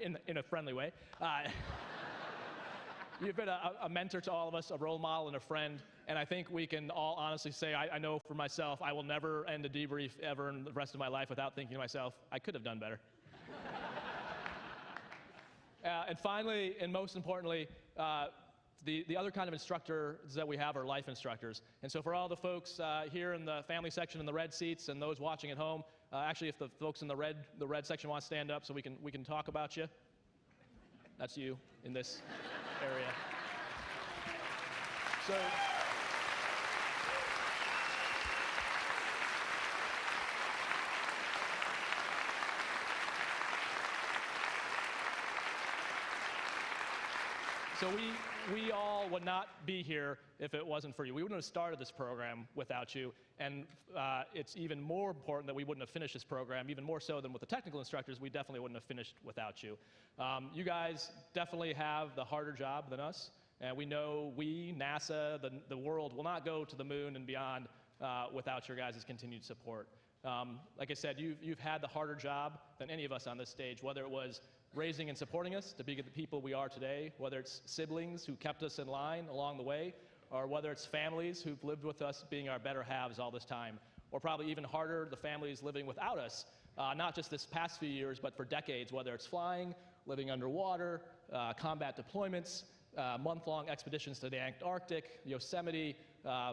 in a friendly way. You've been a mentor to all of us, a role model and a friend, and I think we can all honestly say, I know for myself, I will never end a debrief ever in the rest of my life without thinking to myself, I could have done better. And finally, and most importantly, the other kind of instructors that we have are life instructors. And so for all the folks here in the family section in the red seats and those watching at home, actually if the folks in the red section want to stand up so we can talk about you, that's you in this area. So we all would not be here if it wasn't for you. We wouldn't have started this program without you, and it's even more important that we wouldn't have finished this program, even more so than with the technical instructors, we definitely wouldn't have finished without you. You guys definitely have the harder job than us, and we know we, NASA, the world will not go to the moon and beyond without your guys' continued support. Like I said, you've had the harder job than any of us on this stage, whether it was raising and supporting us to be the people we are today, whether it's siblings who kept us in line along the way, or whether it's families who've lived with us being our better halves all this time, or probably even harder, the families living without us, not just this past few years, but for decades, whether it's flying, living underwater, combat deployments, month-long expeditions to the Antarctic, Yosemite,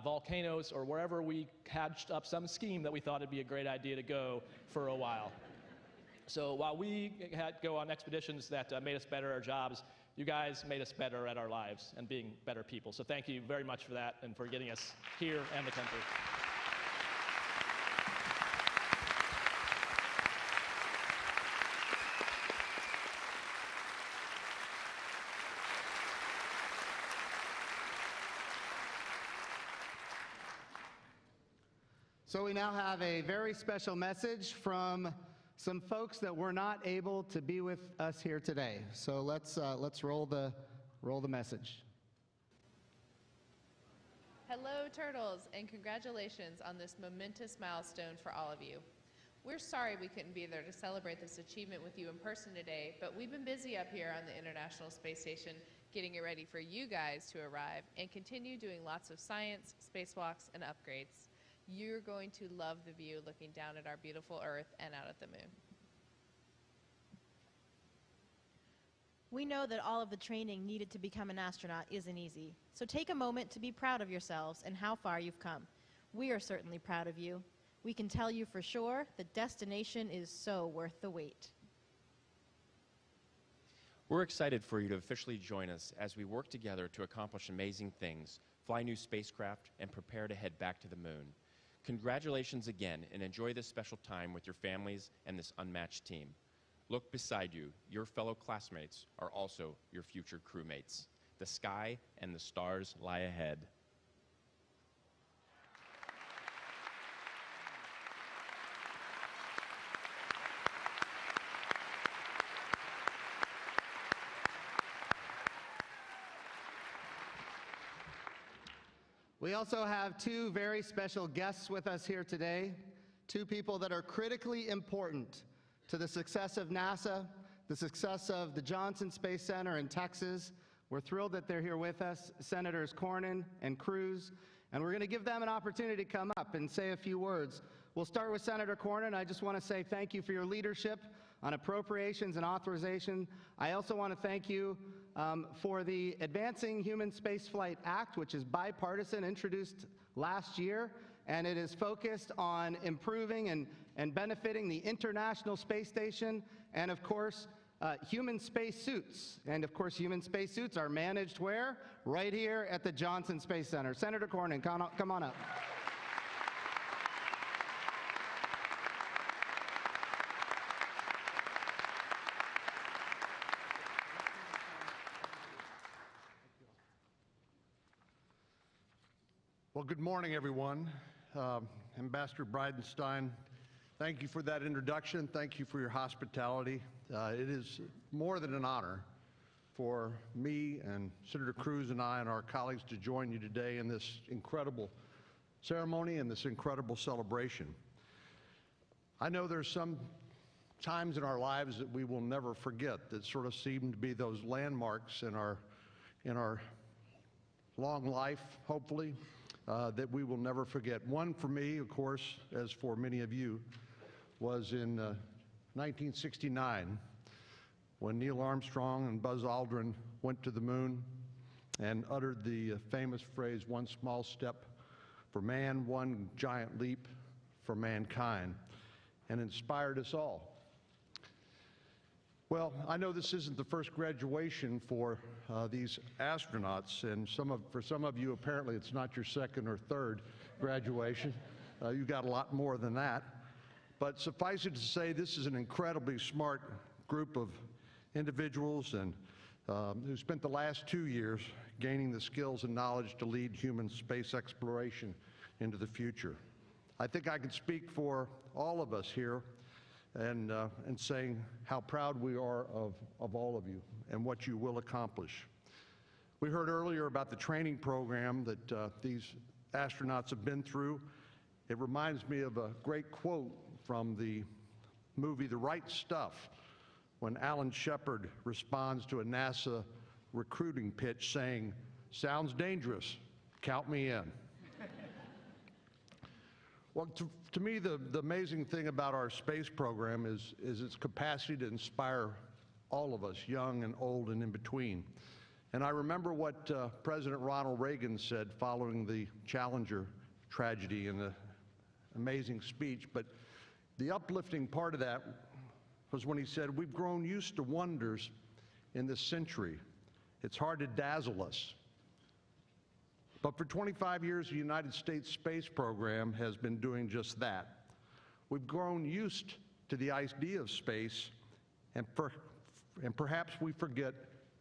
volcanoes, or wherever we hatched up some scheme that we thought it'd be a great idea to go for a while. So while we had go on expeditions that made us better at our jobs, you guys made us better at our lives and being better people. So thank you very much for that and for getting us here and the country. So we now have a very special message from some folks that were not able to be with us here today. So let's roll the message. Hello, Turtles, and congratulations on this momentous milestone for all of you. We're sorry we couldn't be there to celebrate this achievement with you in person today, but we've been busy up here on the International Space Station getting it ready for you guys to arrive and continue doing lots of science, spacewalks, and upgrades. You're going to love the view looking down at our beautiful Earth and out at the moon. We know that all of the training needed to become an astronaut isn't easy, so take a moment to be proud of yourselves and how far you've come. We are certainly proud of you. We can tell you for sure the destination is so worth the wait. We're excited for you to officially join us as we work together to accomplish amazing things, fly new spacecraft, and prepare to head back to the moon. Congratulations again, and enjoy this special time with your families and this unmatched team. Look beside you. Your fellow classmates are also your future crewmates. The sky and the stars lie ahead. We also have two very special guests with us here today, two people that are critically important to the success of NASA, the success of the Johnson Space Center in Texas. We're thrilled that they're here with us, Senators Cornyn and Cruz, and we're going to give them an opportunity to come up and say a few words. We'll start with Senator Cornyn. I just want to say thank you for your leadership on appropriations and authorization. I also want to thank you for the Advancing Human Spaceflight Act, which is bipartisan, introduced last year, and it is focused on improving and benefiting the International Space Station and, of course, human space suits. And, of course, human space suits are managed where? Right here at the Johnson Space Center. Senator Cornyn, come on up. Well, good morning, everyone. Ambassador Bridenstine, thank you for that introduction. Thank you for your hospitality. It is more than an honor for me and Senator Cruz and I and our colleagues to join you today in this incredible ceremony and this incredible celebration. I know there's some times in our lives that we will never forget that sort of seem to be those landmarks in our long life, hopefully. That we will never forget. One for me, of course, as for many of you, was in 1969 when Neil Armstrong and Buzz Aldrin went to the moon and uttered the famous phrase, "One small step for man, one giant leap for mankind," and inspired us all. Well, I know this isn't the first graduation for these astronauts, and for some of you, apparently it's not your second or third graduation. You got a lot more than that. But suffice it to say, this is an incredibly smart group of individuals and who spent the last 2 years gaining the skills and knowledge to lead human space exploration into the future. I think I can speak for all of us here and saying how proud we are of all of you and what you will accomplish. We heard earlier about the training program that these astronauts have been through. It reminds me of a great quote from the movie The Right Stuff, when Alan Shepard responds to a NASA recruiting pitch saying, "Sounds dangerous, count me in." Well, to me, the amazing thing about our space program is its capacity to inspire all of us, young and old and in between. And I remember what President Ronald Reagan said following the Challenger tragedy in the amazing speech, but the uplifting part of that was when he said, "We've grown used to wonders in this century. It's hard to dazzle us." But for 25 years, the United States space program has been doing just that. We've grown used to the idea of space, and perhaps we forget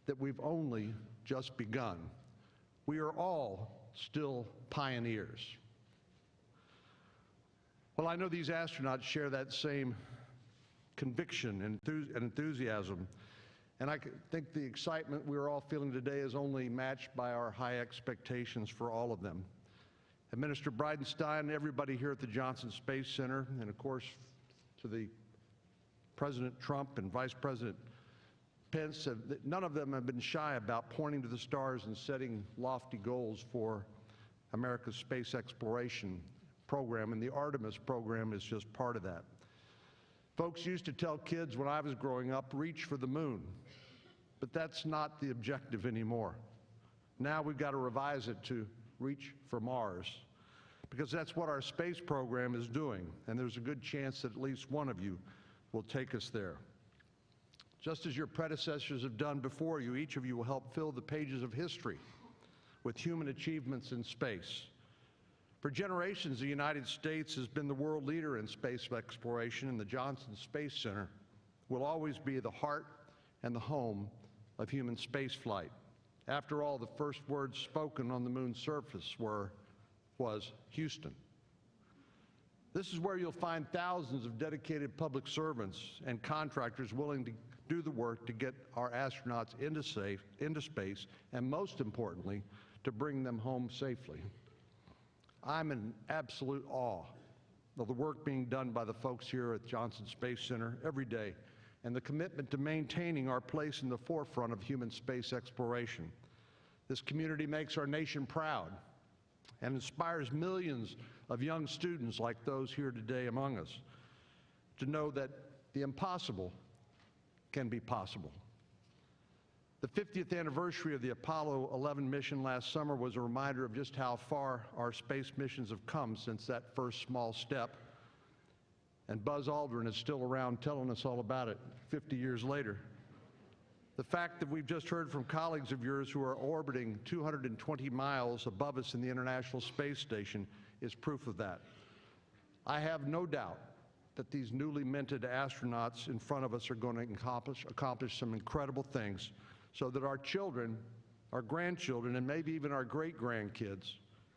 that we've only just begun. We are all still pioneers. Well, I know these astronauts share that same conviction and enthusiasm. And I think the excitement we're all feeling today is only matched by our high expectations for all of them. And Minister Bridenstine, everybody here at the Johnson Space Center, and of course to the President Trump and Vice President Pence, none of them have been shy about pointing to the stars and setting lofty goals for America's space exploration program, and the Artemis program is just part of that. Folks used to tell kids when I was growing up, reach for the moon. But that's not the objective anymore. Now we've got to revise it to reach for Mars, because that's what our space program is doing, and there's a good chance that at least one of you will take us there. Just as your predecessors have done before you, each of you will help fill the pages of history with human achievements in space. For generations, the United States has been the world leader in space exploration, and the Johnson Space Center will always be the heart and the home of human spaceflight. After all, the first words spoken on the moon's surface was Houston. This is where you'll find thousands of dedicated public servants and contractors willing to do the work to get our astronauts into space, and most importantly, to bring them home safely. I'm in absolute awe of the work being done by the folks here at Johnson Space Center every day, and the commitment to maintaining our place in the forefront of human space exploration. This community makes our nation proud and inspires millions of young students like those here today among us to know that the impossible can be possible. The 50th anniversary of the Apollo 11 mission last summer was a reminder of just how far our space missions have come since that first small step. And Buzz Aldrin is still around telling us all about it 50 years later. The fact that we've just heard from colleagues of yours who are orbiting 220 miles above us in the International Space Station is proof of that. I have no doubt that these newly minted astronauts in front of us are going to accomplish some incredible things so that our children, our grandchildren, and maybe even our great-grandkids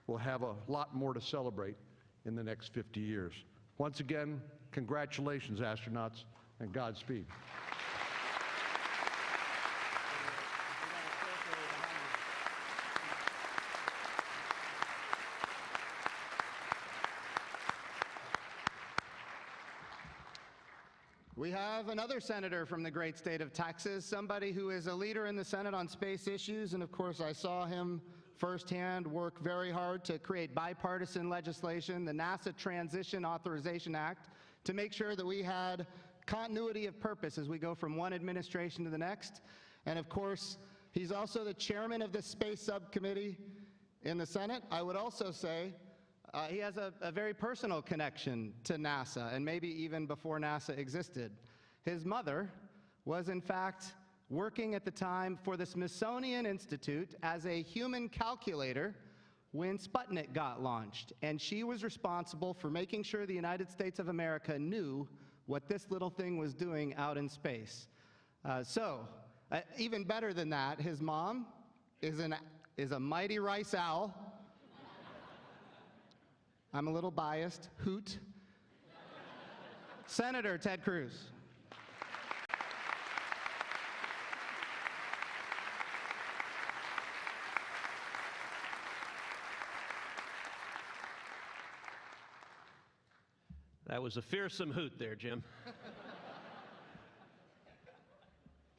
will have a lot more to celebrate in the next 50 years. Once again, congratulations, astronauts, and Godspeed. We have another senator from the great state of Texas, somebody who is a leader in the Senate on space issues, and of course I saw him firsthand work very hard to create bipartisan legislation, the NASA Transition Authorization Act, to make sure that we had continuity of purpose as we go from one administration to the next. And of course, he's also the chairman of the Space Subcommittee in the Senate. I would also say he has a very personal connection to NASA, and maybe even before NASA existed. His mother was, in fact, working at the time for the Smithsonian Institute as a human calculator when Sputnik got launched. And she was responsible for making sure the United States of America knew what this little thing was doing out in space. Even better than that, his mom is a mighty rice owl. I'm a little biased, hoot. Senator Ted Cruz. That was a fearsome hoot there, Jim.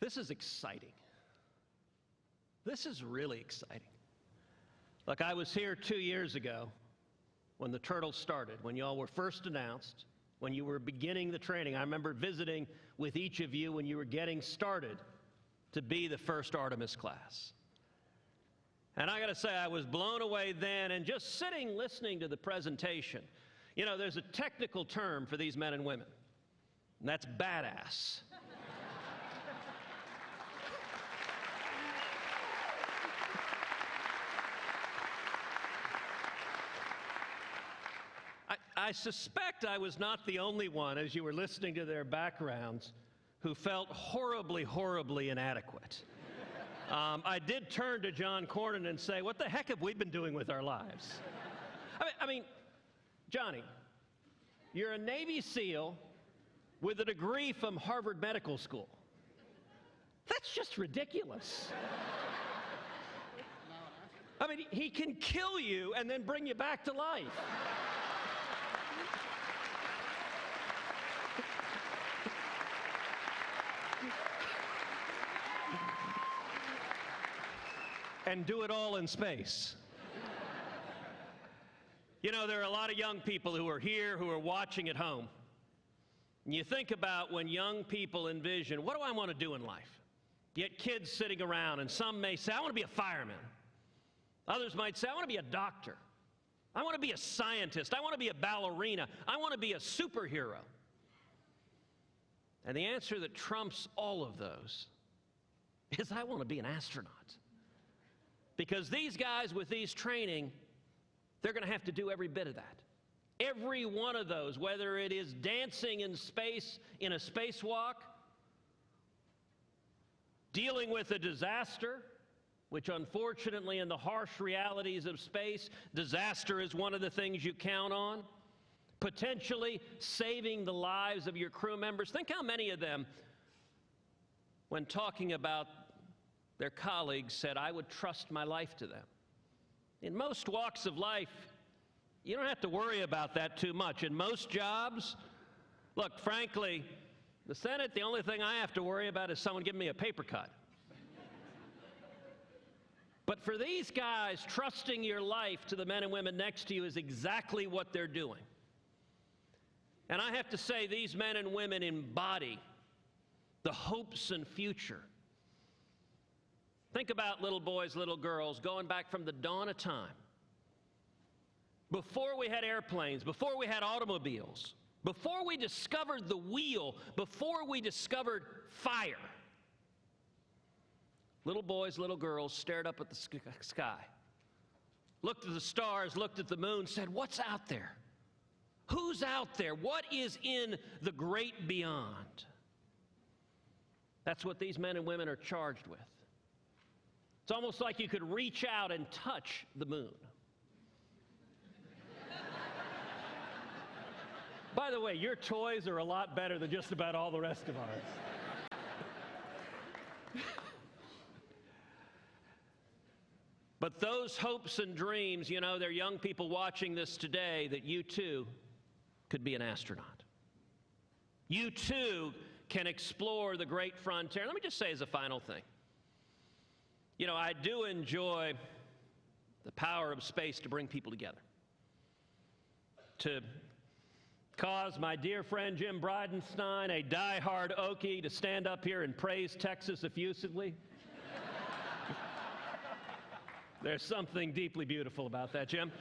This is exciting. This is really exciting. Look, I was here 2 years ago when the Turtles started, when y'all were first announced, when you were beginning the training. I remember visiting with each of you when you were getting started to be the first Artemis class. And I got to say, I was blown away then, and just sitting listening to the presentation. You know, there's a technical term for these men and women, and that's badass. I suspect I was not the only one, as you were listening to their backgrounds, who felt horribly, horribly inadequate. I did turn to John Cornyn and say, what the heck have we been doing with our lives? I mean, Johnny, you're a Navy SEAL with a degree from Harvard Medical School. That's just ridiculous. I mean, he can kill you and then bring you back to life. And do it all in space. You know, there are a lot of young people who are here, who are watching at home. And you think about when young people envision, what do I want to do in life? You get kids sitting around, and some may say, I want to be a fireman. Others might say, I want to be a doctor. I want to be a scientist. I want to be a ballerina. I want to be a superhero. And the answer that trumps all of those is I want to be an astronaut. Because these guys with these training, they're going to have to do every bit of that. Every one of those, whether it is dancing in space in a spacewalk, dealing with a disaster, which unfortunately in the harsh realities of space, disaster is one of the things you count on, potentially saving the lives of your crew members. Think how many of them, when talking about their colleagues, said, I would trust my life to them. In most walks of life, you don't have to worry about that too much. In most jobs, look, frankly, the Senate, the only thing I have to worry about is someone giving me a paper cut. But for these guys, trusting your life to the men and women next to you is exactly what they're doing. And I have to say, these men and women embody the hopes and future. Think about little boys, little girls, going back from the dawn of time. Before we had airplanes, before we had automobiles, before we discovered the wheel, before we discovered fire, little boys, little girls stared up at the sky, looked at the stars, looked at the moon, said, "What's out there? Who's out there? What is in the great beyond?" That's what these men and women are charged with. It's almost like you could reach out and touch the moon. By the way, your toys are a lot better than just about all the rest of ours. But those hopes and dreams, you know, there are young people watching this today that you too could be an astronaut. You too can explore the great frontier. Let me just say as a final thing, you know, I do enjoy the power of space to bring people together, to cause my dear friend Jim Bridenstine, a die-hard Okie, to stand up here and praise Texas effusively. There's something deeply beautiful about that, Jim.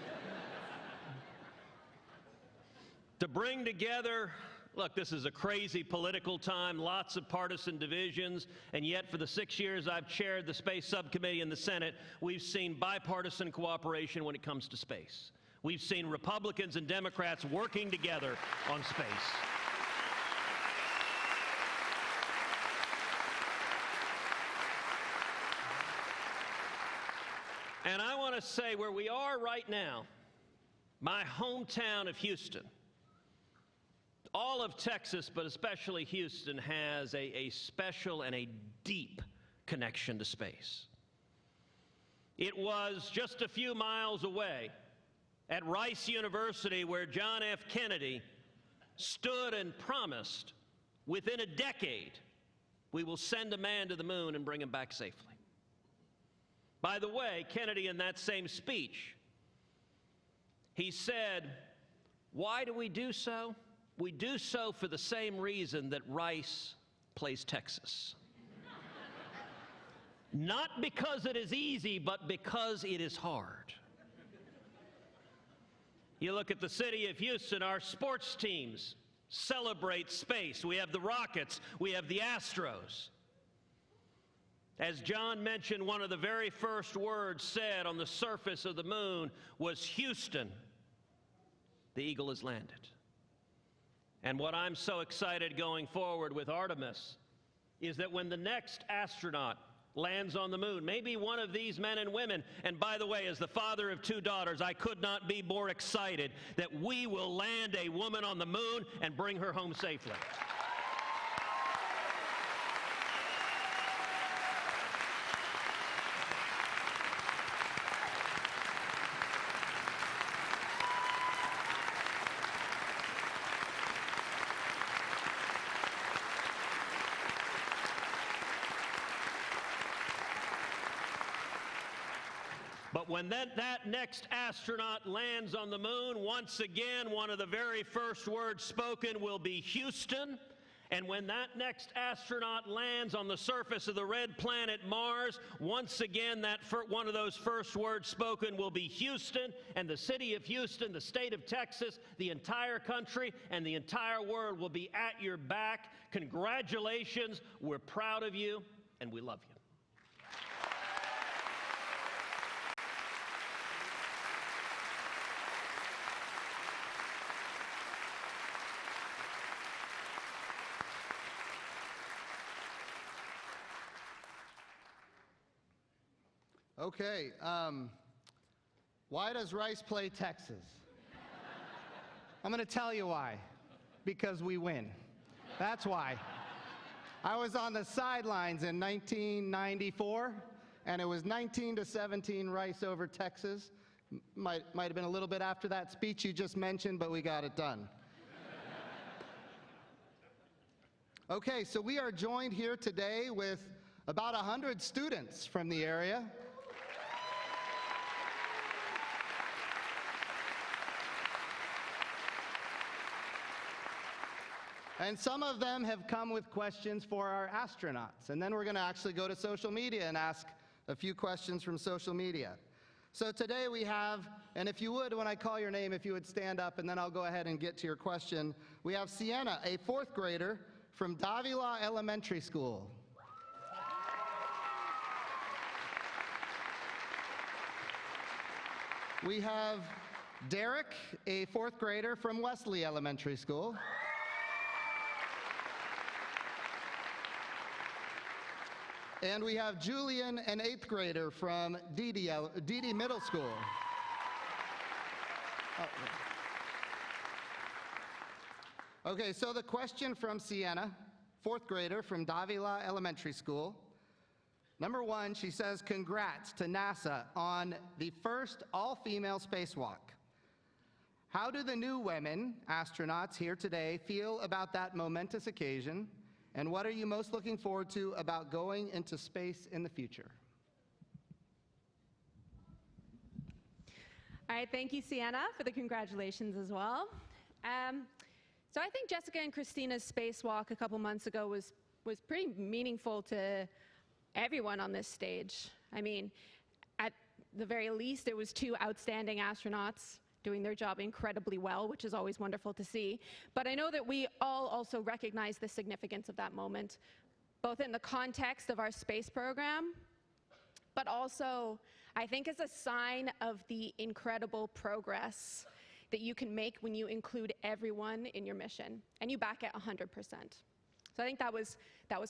To bring together, look, this is a crazy political time, lots of partisan divisions, and yet for the 6 years I've chaired the Space Subcommittee in the Senate, we've seen bipartisan cooperation when it comes to space. We've seen Republicans and Democrats working together on space. And I want to say where we are right now, my hometown of Houston, all of Texas, but especially Houston, has a special and a deep connection to space. It was just a few miles away at Rice University where John F. Kennedy stood and promised, within a decade, we will send a man to the moon and bring him back safely. By the way, Kennedy, in that same speech, he said, why do we do so? We do so for the same reason that Rice plays Texas. Not because it is easy, but because it is hard. You look at the city of Houston, our sports teams celebrate space. We have the Rockets, we have the Astros. As John mentioned, one of the very first words said on the surface of the moon was Houston, the eagle has landed. And what I'm so excited going forward with Artemis is that when the next astronaut lands on the moon, maybe one of these men and women, and by the way, as the father of 2 daughters, I could not be more excited that we will land a woman on the moon and bring her home safely. But when that next astronaut lands on the moon, once again, one of the very first words spoken will be Houston. And when that next astronaut lands on the surface of the red planet Mars, once again, one of those first words spoken will be Houston. And the city of Houston, the state of Texas, the entire country, and the entire world will be at your back. Congratulations. We're proud of you, and we love you. Okay, why does Rice play Texas? I'm going to tell you why. Because we win. That's why. I was on the sidelines in 1994, and it was 19-17 Rice over Texas. Might have been a little bit after that speech you just mentioned, but we got it done. Okay, so we are joined here today with about 100 students from the area. And some of them have come with questions for our astronauts. And then we're going to actually go to social media and ask a few questions from social media. So today we have, and if you would, when I call your name, if you would stand up, and then I'll go ahead and get to your question. We have Sienna, a 4th grader from Davila Elementary School. We have Derek, a 4th grader from Wesley Elementary School. And we have Julian, an 8th grader from Dede Middle School. Okay, so the question from Sienna, 4th grader from Davila Elementary School. Number 1, she says, congrats to NASA on the first all-female spacewalk. How do the new women astronauts here today feel about that momentous occasion? And what are you most looking forward to about going into space in the future? All right, thank you, Sienna, for the congratulations as well. So I think Jessica and Christina's spacewalk a couple months ago was pretty meaningful to everyone on this stage. I mean, at the very least, it was 2 outstanding astronauts doing their job incredibly well, which is always wonderful to see. But I know that we all also recognize the significance of that moment, both in the context of our space program, but also, I think, as a sign of the incredible progress that you can make when you include everyone in your mission, and you back it 100%. So I think that was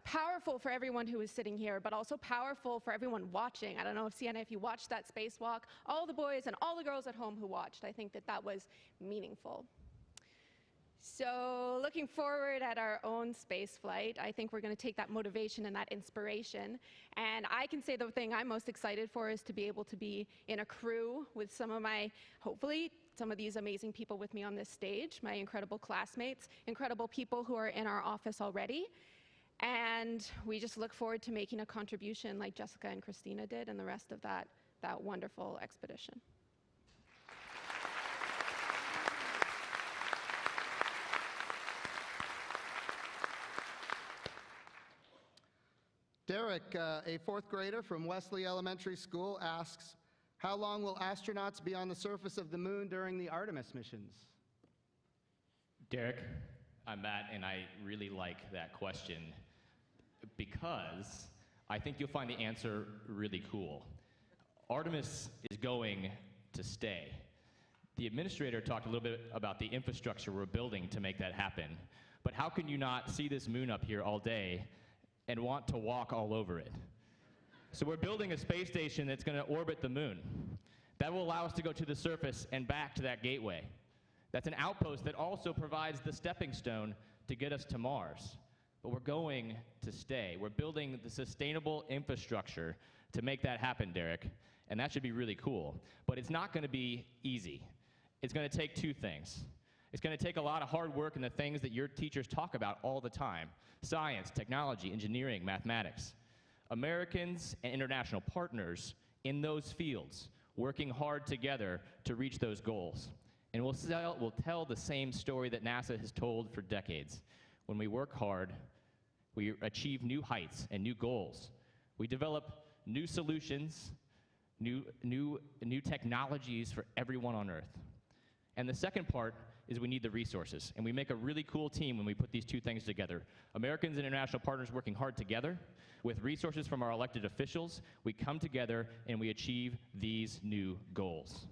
powerful for everyone who was sitting here, but also powerful for everyone watching. I don't know if Sienna, if you watched that spacewalk, all the boys and all the girls at home who watched, I think that was meaningful. So looking forward at our own space flight, I think we're going to take that motivation and that inspiration. And I can say the thing I'm most excited for is to be able to be in a crew with hopefully, some of these amazing people with me on this stage, my incredible classmates, incredible people who are in our office already. And we just look forward to making a contribution like Jessica and Christina did and the rest of that wonderful expedition. Derek, a 4th grader from Wesley Elementary School, asks, how long will astronauts be on the surface of the moon during the Artemis missions? Derek, I'm Matt, and I really like that question because I think you'll find the answer really cool. Artemis is going to stay. The administrator talked a little bit about the infrastructure we're building to make that happen, but how can you not see this moon up here all day and want to walk all over it? So we're building a space station that's going to orbit the moon. That will allow us to go to the surface and back to that gateway. That's an outpost that also provides the stepping stone to get us to Mars. But we're going to stay. We're building the sustainable infrastructure to make that happen, Derek, and that should be really cool. But it's not going to be easy. It's going to take 2 things. It's going to take a lot of hard work and the things that your teachers talk about all the time: science, technology, engineering, mathematics. Americans and international partners in those fields working hard together to reach those goals. And we'll tell the same story that NASA has told for decades. When we work hard, we achieve new heights and new goals. We develop new solutions, new technologies for everyone on Earth. And the second part is we need the resources. And we make a really cool team when we put these 2 things together. Americans and international partners working hard together with resources from our elected officials. We come together and we achieve these new goals.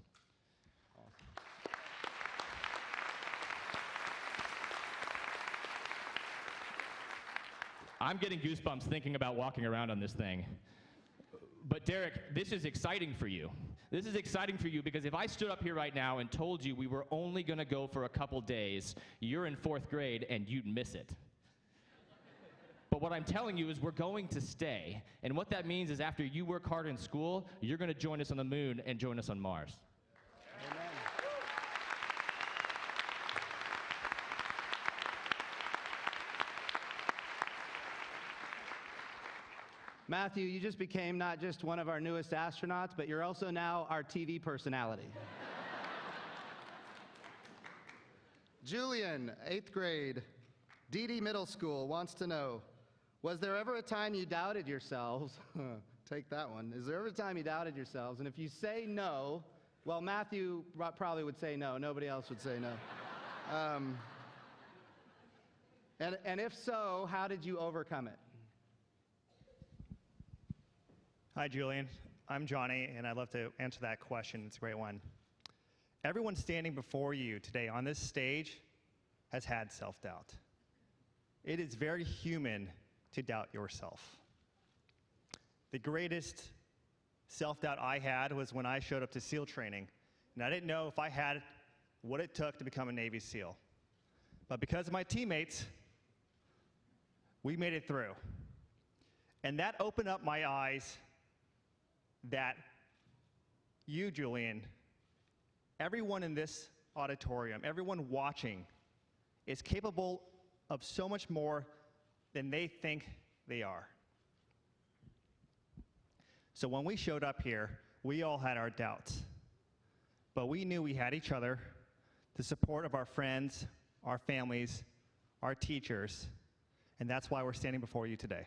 I'm getting goosebumps thinking about walking around on this thing. But Derek, this is exciting for you. This is exciting for you because if I stood up here right now and told you we were only going to go for a couple days, you're in 4th grade and you'd miss it. But what I'm telling you is we're going to stay. And what that means is after you work hard in school, you're going to join us on the moon and join us on Mars. Amen. Matthew, you just became not just one of our newest astronauts, but you're also now our TV personality. Julian, 8th grade, Dee Dee Middle School wants to know, was there ever a time you doubted yourselves? Take that one. Is there ever a time you doubted yourselves? And if you say no, well, Matthew probably would say no. Nobody else would say no. And if so, how did you overcome it? Hi, Julian. I'm Johnny, and I'd love to answer that question. It's a great one. Everyone standing before you today on this stage has had self-doubt. It is very human to doubt yourself. The greatest self-doubt I had was when I showed up to SEAL training, and I didn't know if I had what it took to become a Navy SEAL. But because of my teammates, we made it through. And that opened up my eyes that you, Julian, everyone in this auditorium, everyone watching, is capable of so much more than they think they are. So when we showed up here, we all had our doubts. But we knew we had each other, the support of our friends, our families, our teachers, and that's why we're standing before you today.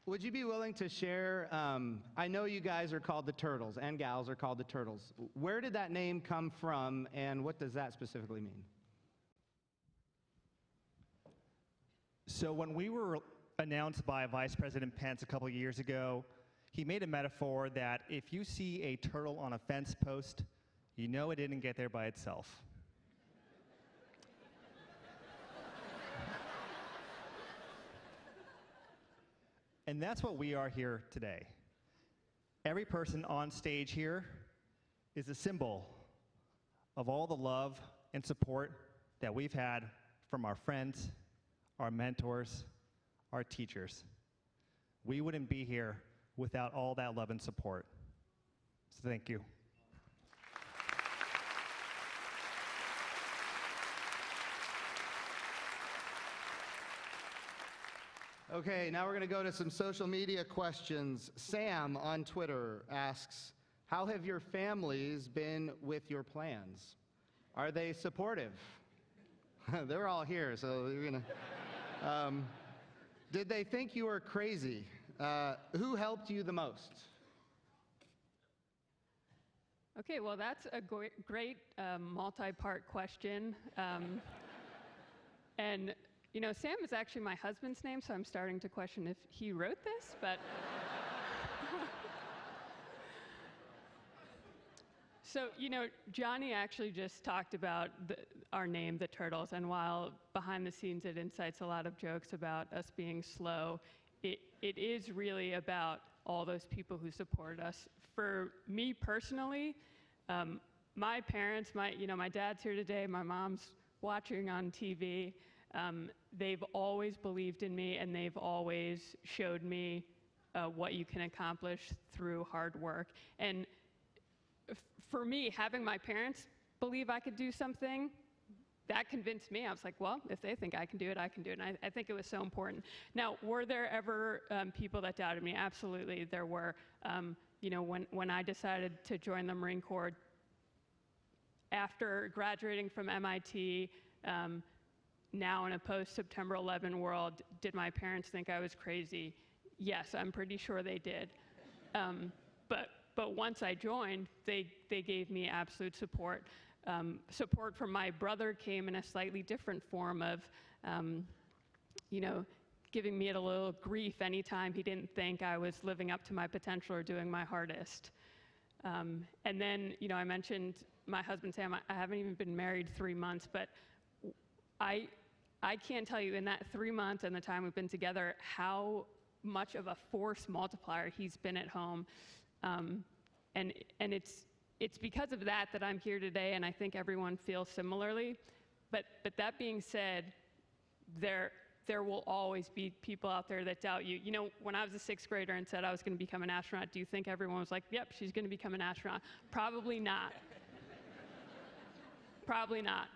Would you be willing to share, I know you guys are called the Turtles, and gals are called the Turtles. Where did that name come from, and what does that specifically mean? So when we were announced by Vice President Pence a couple years ago, he made a metaphor that if you see a turtle on a fence post, you know it didn't get there by itself. And that's what we are here today. Every person on stage here is a symbol of all the love and support that we've had from our friends, our mentors, our teachers. We wouldn't be here without all that love and support. So thank you. Okay, now we're going to go to some social media questions. Sam on Twitter asks, how have your families been with your plans? Are they supportive? They're all here, so you're going to... did they think you were crazy? Who helped you the most? Okay, well, that's a great multi-part question. And you know, Sam is actually my husband's name, so I'm starting to question if he wrote this, but... So, you know, Johnny actually just talked about our name, the Turtles, and while behind the scenes it incites a lot of jokes about us being slow, it is really about all those people who support us. For me personally, my parents, my dad's here today, my mom's watching on TV. They've always believed in me, and they've always showed me what you can accomplish through hard work. And for me, having my parents believe I could do something, that convinced me. I was like, well, if they think I can do it, I can do it. And I think it was so important. Now, were there ever people that doubted me? Absolutely, there were. You know, when I decided to join the Marine Corps, after graduating from MIT, now in a post-September 11 world, did my parents think I was crazy? Yes, I'm pretty sure they did. But once I joined, they gave me absolute support. Support from my brother came in a slightly different form of, you know, giving me a little grief anytime he didn't think I was living up to my potential or doing my hardest. And then, you know, I mentioned my husband Sam. I haven't even been married 3 months, but I can't tell you in that 3 months and the time we've been together how much of a force multiplier he's been at home. And it's because of that that I'm here today, and I think everyone feels similarly. But that being said, there will always be people out there that doubt you. You know, when I was a 6th grader and said I was going to become an astronaut, do you think everyone was like, yep, she's going to become an astronaut? Probably not. Probably not.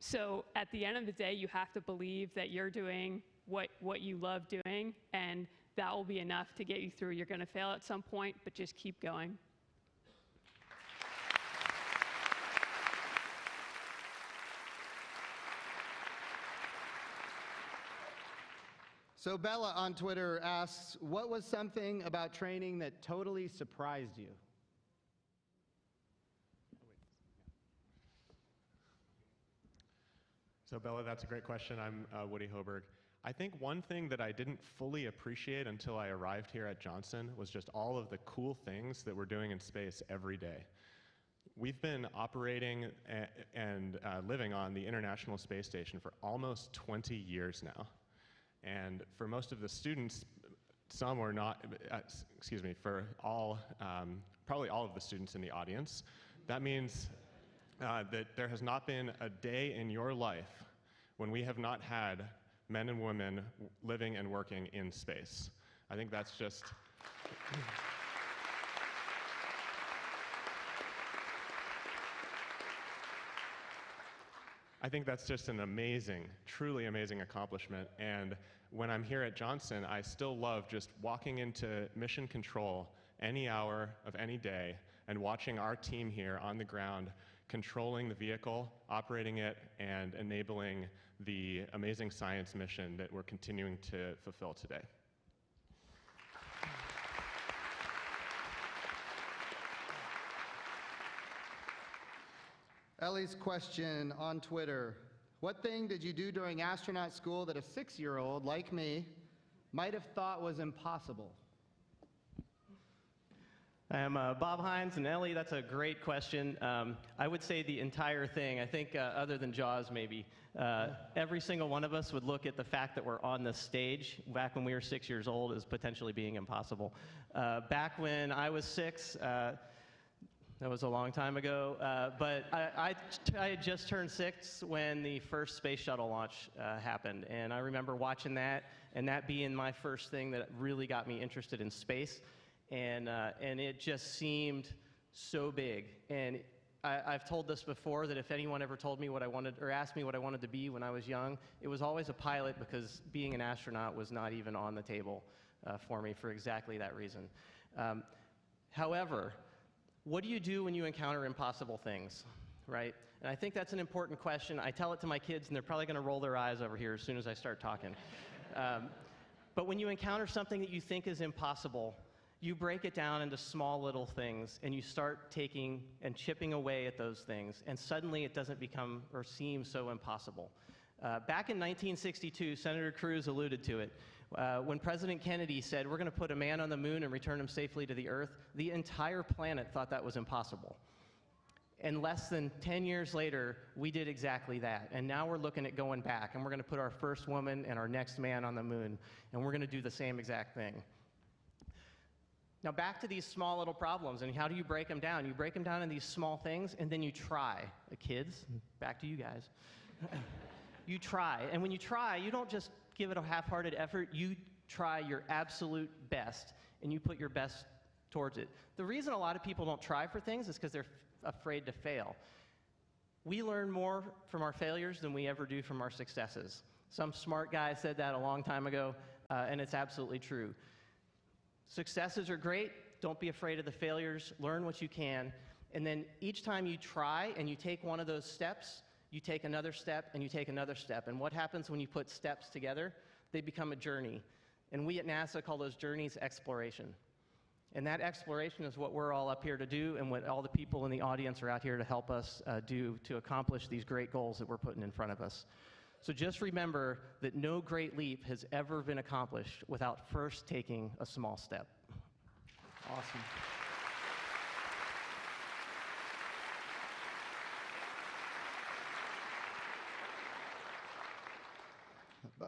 So at the end of the day, you have to believe that you're doing what you love doing, and that will be enough to get you through. You're going to fail at some point, but just keep going. So Bella on Twitter asks, what was something about training that totally surprised you? So Bella, that's a great question. I'm Woody Hoberg. I think one thing that I didn't fully appreciate until I arrived here at Johnson was just all of the cool things that we're doing in space every day. We've been operating and living on the International Space Station for almost 20 years now. And for most of the students, some or not, for all, probably all of the students in the audience, that means that there has not been a day in your life when we have not had men and women living and working in space. I think that's just... I think that's just an amazing, truly amazing accomplishment. And when I'm here at Johnson, I still love just walking into mission control any hour of any day and watching our team here on the ground controlling the vehicle, operating it, and enabling the amazing science mission that we're continuing to fulfill today. Ellie's question on Twitter, what thing did you do during astronaut school that a 6-year-old like me might have thought was impossible? I'm Bob Hines, and Ellie, that's a great question. I would say the entire thing. I think other than Jaws maybe, every single one of us would look at the fact that we're on the stage back when we were 6 years old as potentially being impossible. Back when I was 6, that was a long time ago, but I had just turned 6 when the first space shuttle launch happened, and I remember watching that, and that being my first thing that really got me interested in space, and it just seemed so big. And I've told this before, that if anyone ever told me what I wanted, or asked me what I wanted to be when I was young, it was always a pilot, because being an astronaut was not even on the table for me for exactly that reason. However, what do you do when you encounter impossible things, right? And I think that's an important question. I tell it to my kids, and they're probably going to roll their eyes over here as soon as I start talking. But when you encounter something that you think is impossible, you break it down into small little things, and you start taking and chipping away at those things, and suddenly it doesn't become or seem so impossible. Back in 1962, Senator Cruz alluded to it. When President Kennedy said, we're going to put a man on the moon and return him safely to the Earth, the entire planet thought that was impossible. And less than 10 years later, we did exactly that. And now we're looking at going back, and we're going to put our first woman and our next man on the moon, and we're going to do the same exact thing. Now back to these small little problems, and how do you break them down? You break them down in these small things, and then you try. Kids, back to you guys. You try, and when you try, you don't just give it a half-hearted effort. You try your absolute best, and you put your best towards it. The reason a lot of people don't try for things is because they're afraid to fail. We learn more from our failures than we ever do from our successes. Some smart guy said that a long time ago, and it's absolutely true. Successes are great. Don't be afraid of the failures. Learn what you can, and then each time you try and you take one of those steps, you take another step, and you take another step. And what happens when you put steps together? They become a journey. And we at NASA call those journeys exploration. And that exploration is what we're all up here to do, and what all the people in the audience are out here to help us do to accomplish these great goals that we're putting in front of us. So just remember that no great leap has ever been accomplished without first taking a small step. Awesome.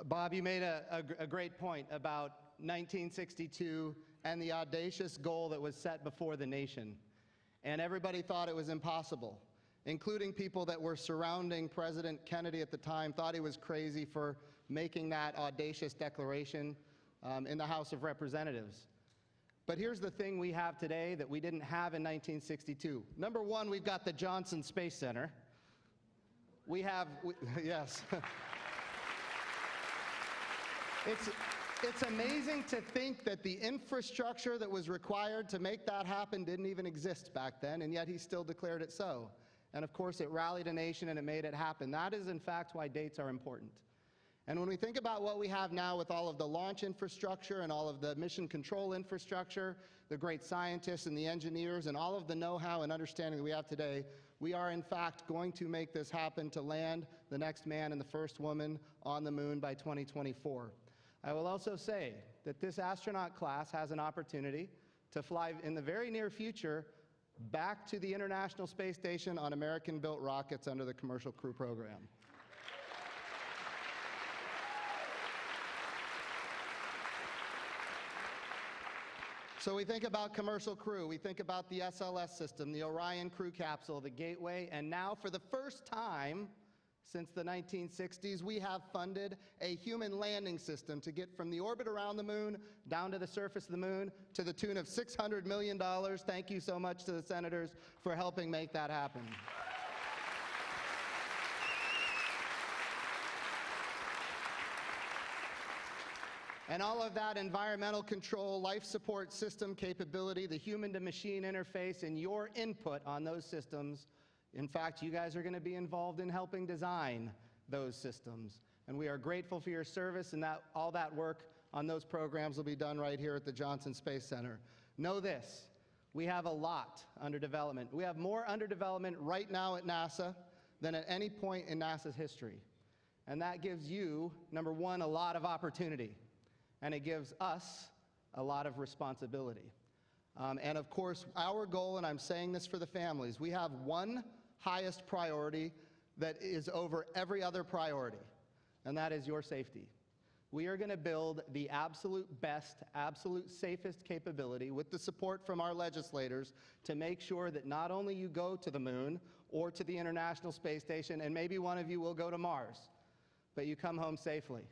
Bob, you made a great point about 1962 and the audacious goal that was set before the nation. And everybody thought it was impossible, including people that were surrounding President Kennedy at the time, thought he was crazy for making that audacious declaration in the House of Representatives. But here's the thing we have today that we didn't have in 1962. Number one, we've got the Johnson Space Center. Yes. It's amazing to think that the infrastructure that was required to make that happen didn't even exist back then, and yet he still declared it so. And of course, it rallied a nation and it made it happen. That is, in fact, why dates are important. And when we think about what we have now with all of the launch infrastructure and all of the mission control infrastructure, the great scientists and the engineers and all of the know-how and understanding that we have today, we are in fact going to make this happen to land the next man and the first woman on the moon by 2024. I will also say that this astronaut class has an opportunity to fly in the very near future back to the International Space Station on American-built rockets under the Commercial Crew Program. So we think about Commercial Crew, we think about the SLS system, the Orion Crew Capsule, the Gateway, and now for the first time since the 1960s, we have funded a human landing system to get from the orbit around the moon down to the surface of the moon to the tune of $600 million. Thank you so much to the senators for helping make that happen. And all of that environmental control, life support system capability, the human-to-machine interface, and your input on those systems. In fact, you guys are going to be involved in helping design those systems. And we are grateful for your service, and that all that work on those programs will be done right here at the Johnson Space Center. Know this, we have a lot under development. We have more under development right now at NASA than at any point in NASA's history. And that gives you, number one, a lot of opportunity. And it gives us a lot of responsibility. And of course, our goal, and I'm saying this for the families, we have one highest priority that is over every other priority, and that is your safety. We are going to build the absolute best, absolute safest capability with the support from our legislators to make sure that not only you go to the moon or to the International Space Station, and maybe one of you will go to Mars, but you come home safely,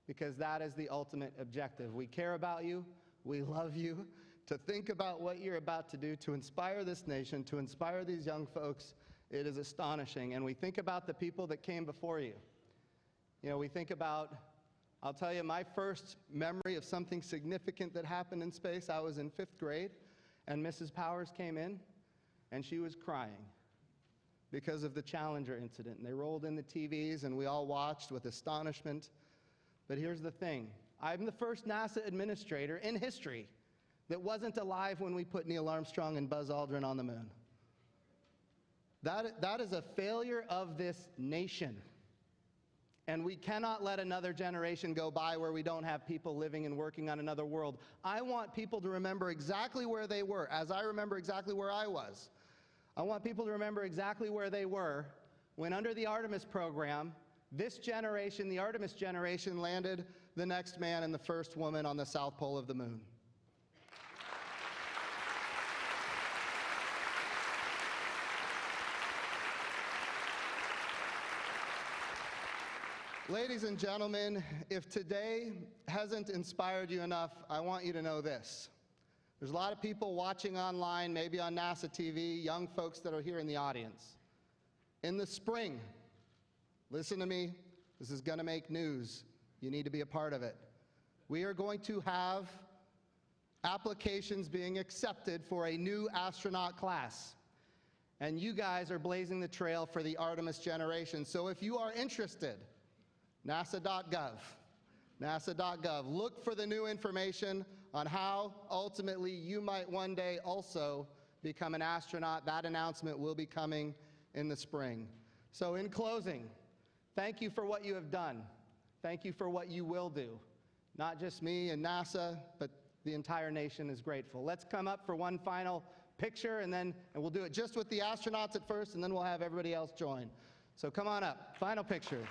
because that is the ultimate objective. We care about you, we love you. To think about what you're about to do to inspire this nation, to inspire these young folks, it is astonishing. And we think about the people that came before you. You know, we think about, I'll tell you, my first memory of something significant that happened in space, I was in 5th grade, and Mrs. Powers came in, and she was crying because of the Challenger incident. And they rolled in the TVs, and we all watched with astonishment. But here's the thing. I'm the first NASA administrator in history that wasn't alive when we put Neil Armstrong and Buzz Aldrin on the moon. That is a failure of this nation. And we cannot let another generation go by where we don't have people living and working on another world. I want people to remember exactly where they were, as I remember exactly where I was. I want people to remember exactly where they were when under the Artemis program, this generation, the Artemis generation, landed the next man and the first woman on the south pole of the moon. Ladies and gentlemen, if today hasn't inspired you enough, I want you to know this. There's a lot of people watching online, maybe on NASA TV, young folks that are here in the audience. In the spring, listen to me, this is going to make news. You need to be a part of it. We are going to have applications being accepted for a new astronaut class. And you guys are blazing the trail for the Artemis generation. So if you are interested, NASA.gov. NASA.gov. Look for the new information on how ultimately you might one day also become an astronaut. That announcement will be coming in the spring. So in closing, thank you for what you have done. Thank you for what you will do. Not just me and NASA, but the entire nation is grateful. Let's come up for one final picture, and we'll do it just with the astronauts at first, and then we'll have everybody else join. So come on up. Final picture.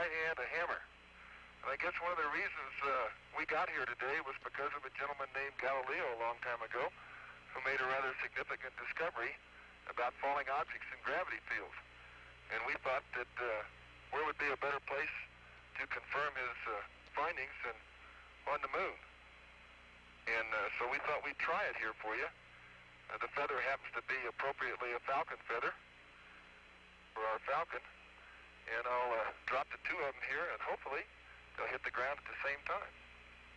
right hand a hammer. And I guess one of the reasons we got here today was because of a gentleman named Galileo a long time ago who made a rather significant discovery about falling objects in gravity fields. And we thought that where would be a better place to confirm his findings than on the moon. And so we thought we'd try it here for you. The feather happens to be appropriately a falcon feather for our falcon. And I'll drop the two of them here, and hopefully they'll hit the ground at the same time.